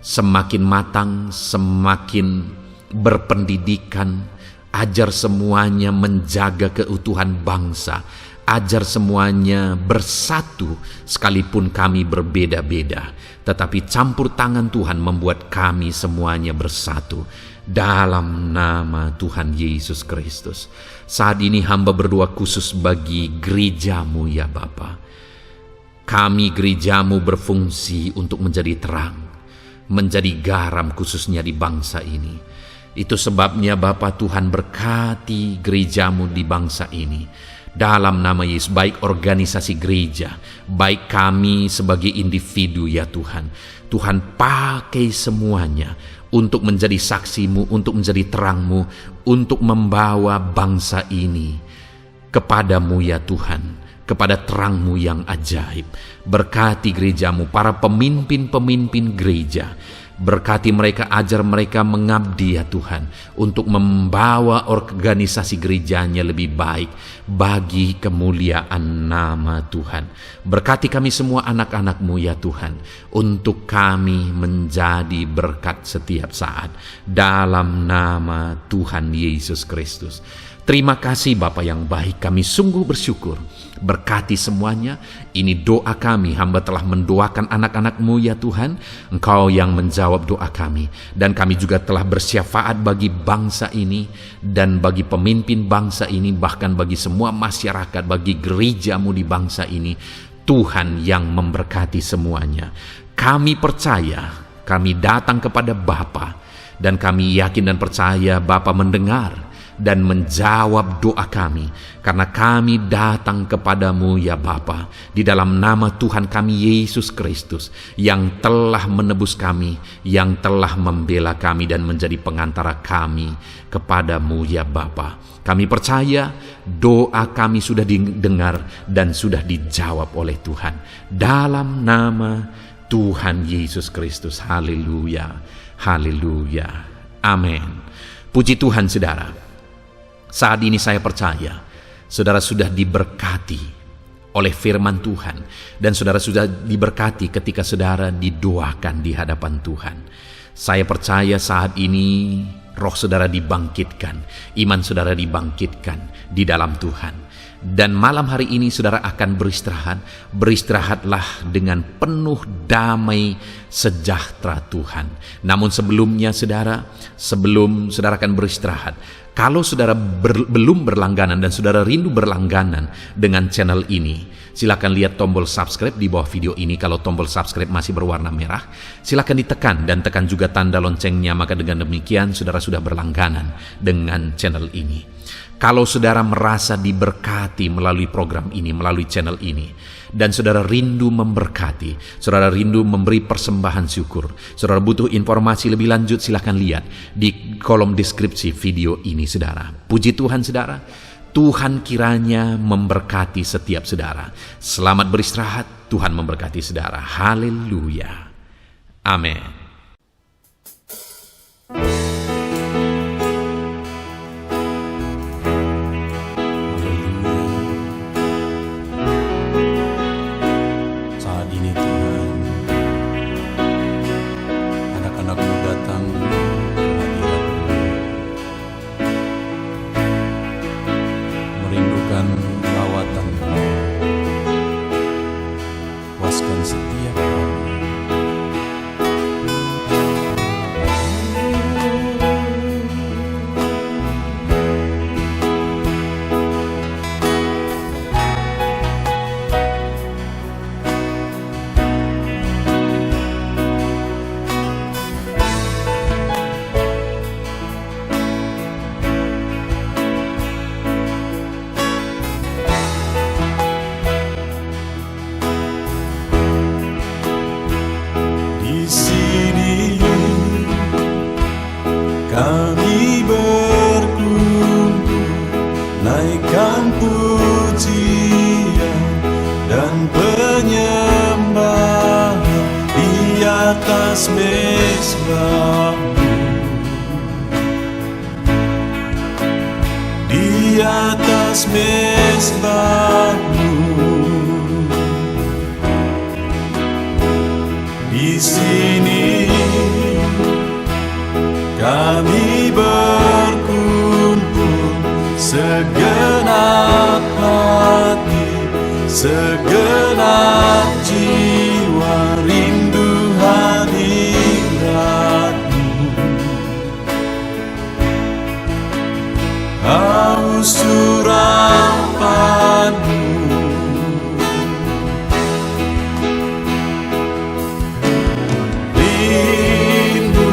semakin matang, semakin berpendidikan. Ajar semuanya menjaga keutuhan bangsa. Ajar semuanya bersatu sekalipun kami berbeda-beda. Tetapi campur tangan Tuhan membuat kami semuanya bersatu. Dalam nama Tuhan Yesus Kristus. Saat ini hamba berdoa khusus bagi gerejamu ya Bapa. Kami gerejamu berfungsi untuk menjadi terang, menjadi garam khususnya di bangsa ini. Itu sebabnya Bapa Tuhan berkati gerejamu di bangsa ini. Dalam nama Yesus, baik organisasi gereja, baik kami sebagai individu ya Tuhan. Tuhan pakai semuanya untuk menjadi saksi-Mu, untuk menjadi terang-Mu, untuk membawa bangsa ini kepadamu ya Tuhan, kepada terang-Mu yang ajaib. Berkati gereja-Mu, para pemimpin-pemimpin gereja. Berkati mereka, ajar mereka mengabdi ya Tuhan, untuk membawa organisasi gerejanya lebih baik bagi kemuliaan nama Tuhan. Berkati kami semua anak-anak-Mu ya Tuhan, untuk kami menjadi berkat setiap saat. Dalam nama Tuhan Yesus Kristus. Terima kasih Bapa yang baik, kami sungguh bersyukur. Berkati semuanya, ini doa kami, hamba telah mendoakan anak-anak-Mu ya Tuhan, Engkau yang menjawab doa kami. Dan kami juga telah bersyafaat bagi bangsa ini, dan bagi pemimpin bangsa ini, bahkan bagi semua masyarakat, bagi gereja-Mu di bangsa ini. Tuhan yang memberkati semuanya. Kami percaya, kami datang kepada Bapa, dan kami yakin dan percaya Bapa mendengar dan menjawab doa kami, karena kami datang kepadamu ya Bapa, di dalam nama Tuhan kami Yesus Kristus, yang telah menebus kami, yang telah membela kami dan menjadi pengantara kami kepadamu ya Bapa. Kami percaya doa kami sudah didengar dan sudah dijawab oleh Tuhan, dalam nama Tuhan Yesus Kristus. Haleluya, haleluya, amin. Puji Tuhan saudara. Saat ini saya percaya saudara sudah diberkati oleh firman Tuhan, dan saudara sudah diberkati ketika saudara didoakan di hadapan Tuhan. Saya percaya saat ini roh saudara dibangkitkan, iman saudara dibangkitkan di dalam Tuhan. Dan malam hari ini saudara akan beristirahat. Beristirahatlah dengan penuh damai sejahtera Tuhan. Namun sebelumnya saudara, sebelum saudara akan beristirahat, kalau saudara belum berlangganan dan saudara rindu berlangganan dengan channel ini, silakan lihat tombol subscribe di bawah video ini. Kalau tombol subscribe masih berwarna merah, silakan ditekan dan tekan juga tanda loncengnya, maka dengan demikian saudara sudah berlangganan dengan channel ini. Kalau saudara merasa diberkati melalui program ini, melalui channel ini, dan saudara rindu memberkati, saudara rindu memberi persembahan syukur, saudara butuh informasi lebih lanjut, silakan lihat di kolom deskripsi video ini saudara. Puji Tuhan saudara, Tuhan kiranya memberkati setiap saudara. Selamat beristirahat, Tuhan memberkati saudara. Haleluya, amin. Setiap hari kami berkumpul, naikkan pujian dan penyembahan di atas mezbah-Mu, di atas mezbah-Mu. Di sini kami berkumpul, segenap hati, segenap jiwa, rindu hadirat-Mu. Haus urapan-Mu, rindu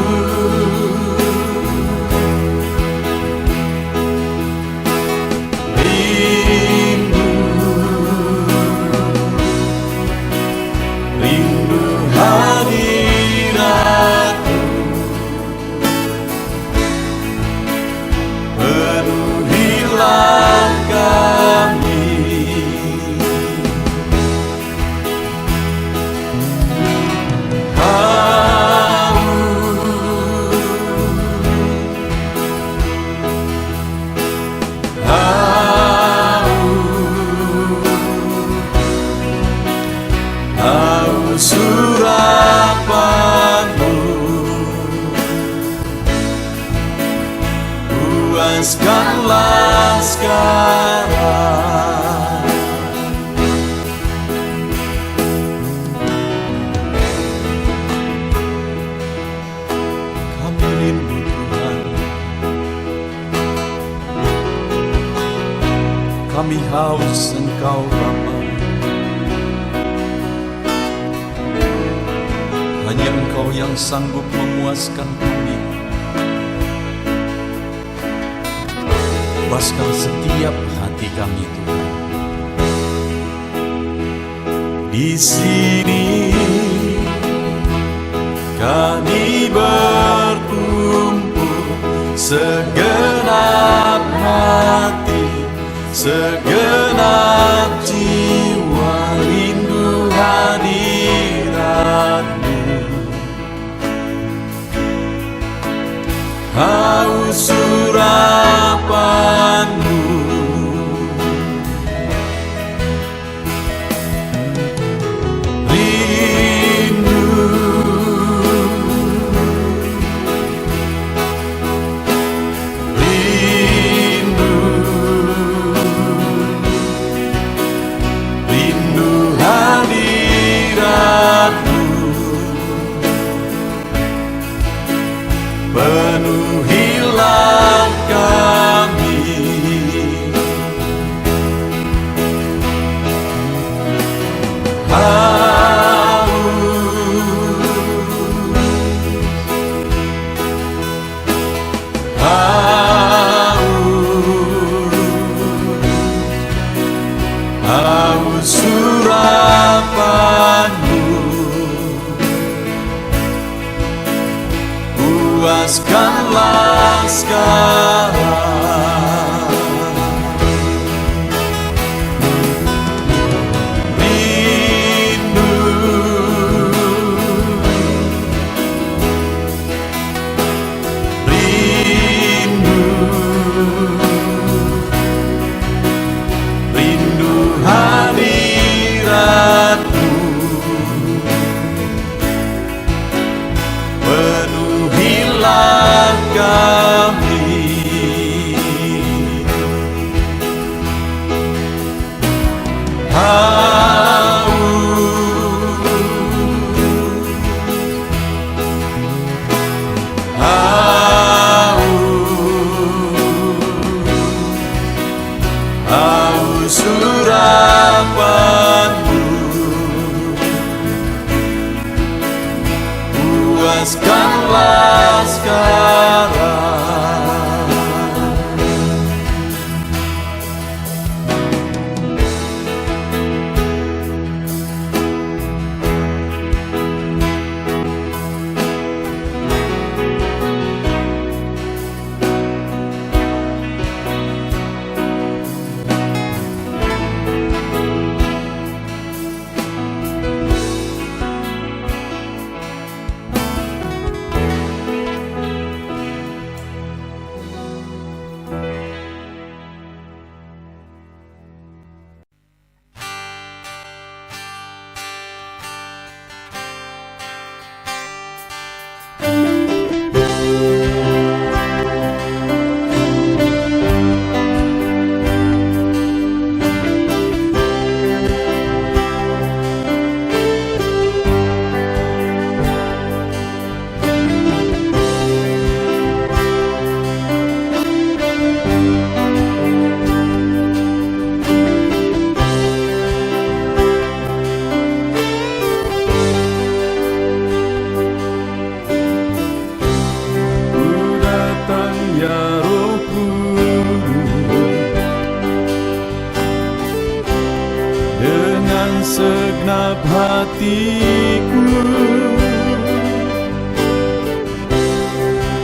puaskanlah sekarang. Kami rindu Tuhan, kami haus Engkau Bapa. Hanya Engkau yang sanggup memuaskan kami. Puaskan setiap hati kami Tuhan. Di sini kami berkumpul, segenap hati, segenap jiwa, rindu hadirat-Mu. Haus urapan-Mu, rindu, rindu, rindu hadirat-Mu. Penuhilah kami, haus urapan-Mu. Puaskanlah sekarang. Rindu, rindu, rindu hadirat-Mu. Penuhilah kami, haus urapan-Mu. Puaskanlah sekarang. Segenap hatiku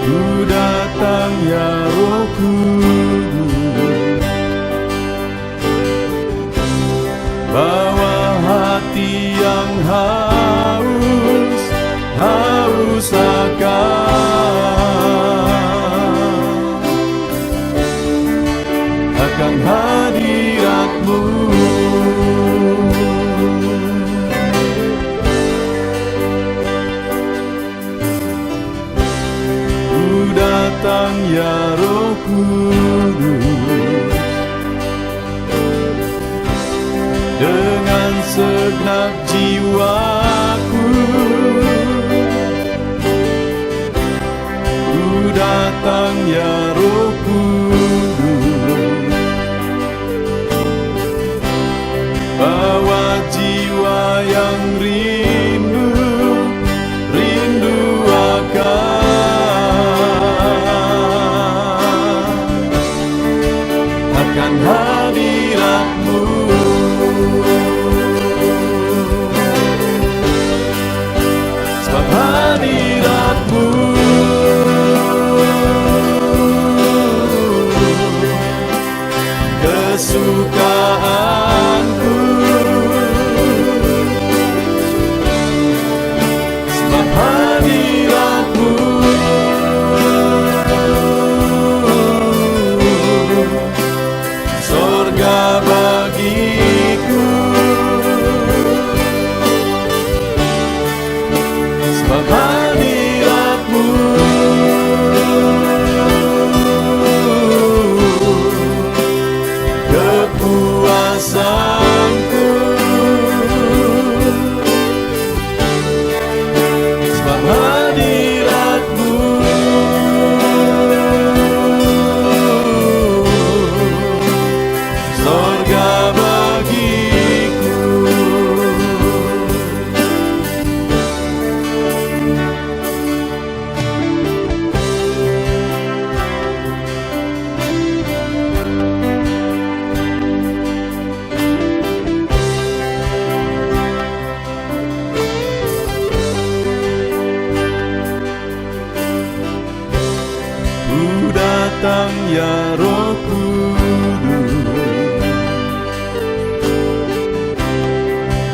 ku datang ya Roh Kudus, bawa hati yang haus akan hadirat-Mu. Datang ya Roh Kudus. Dengan segenap jiwaku ku datang ya Roh Kudus, bawa jiwa yang rindu akan hadirat-Mu. Sebab hadirat-Mu kesukaanku. Sebab hadirat-Mu sorga bagiku. Sebab hadirat-Mu kepuasanku. Sebab hadirat-Mu sorga bagiku. Ku datang ya Roh Kudus,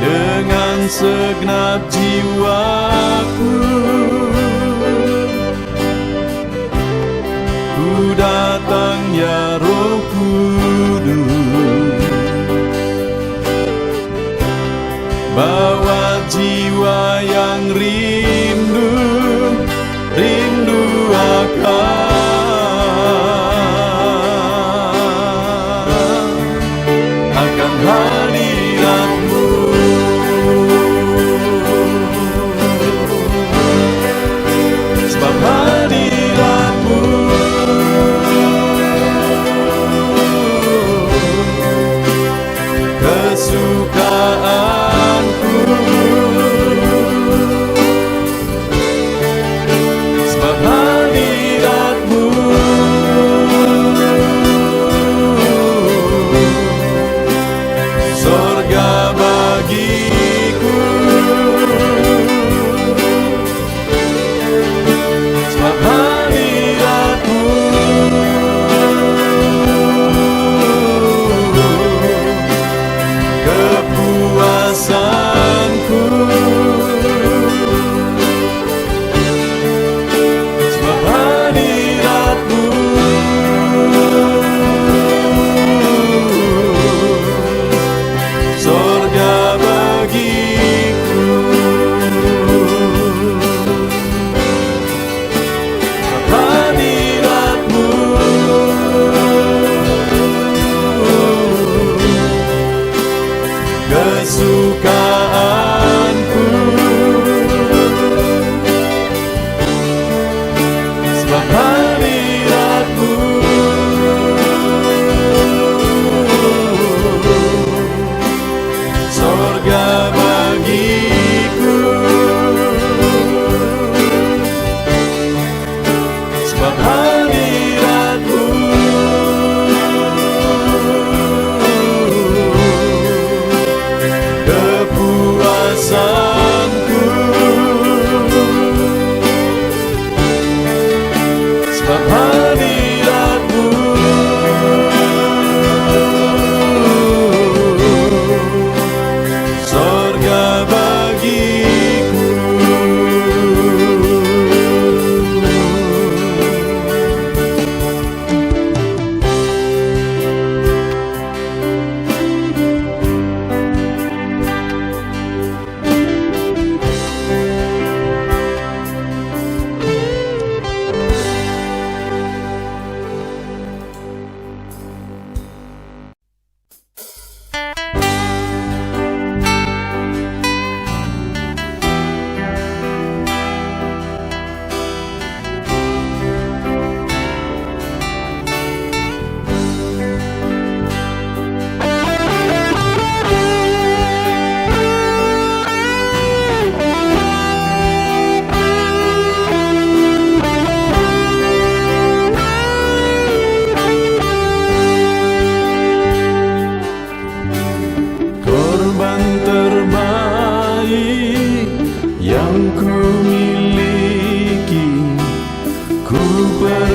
dengan segenap jiwaku ku datang ya Roh Kudus, bawa jiwa yang rindu akan hadirat-Mu. Sebab hadirat-Mu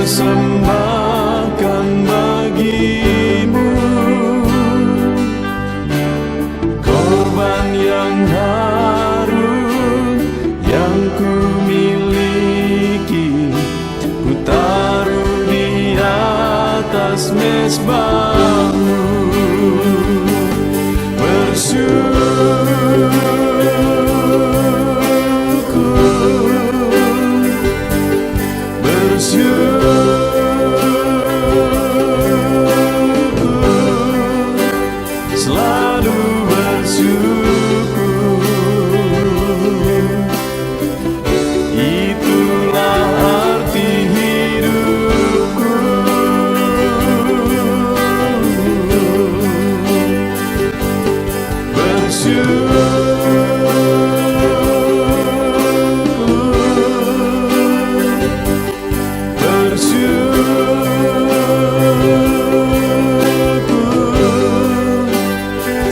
persembahkan bagimu korban yang harum yang ku miliki, ku taruh di atas mezbahmu. Selalu bersyukur, itulah arti hidupku.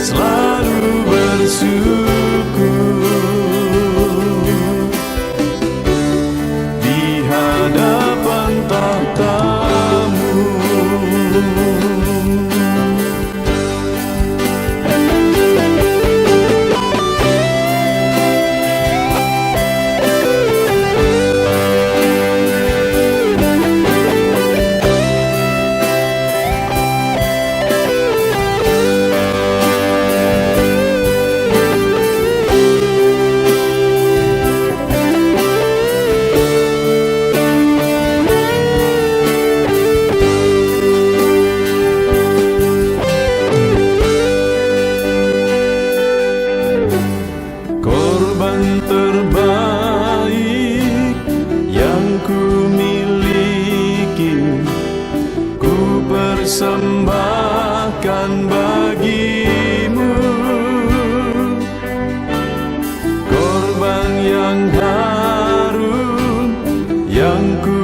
Selalu bersyukur di hadapan tahta-Mu. Korban terbaik yang ku miliki, ku persembahkan bagimu. Korban yang harum yang ku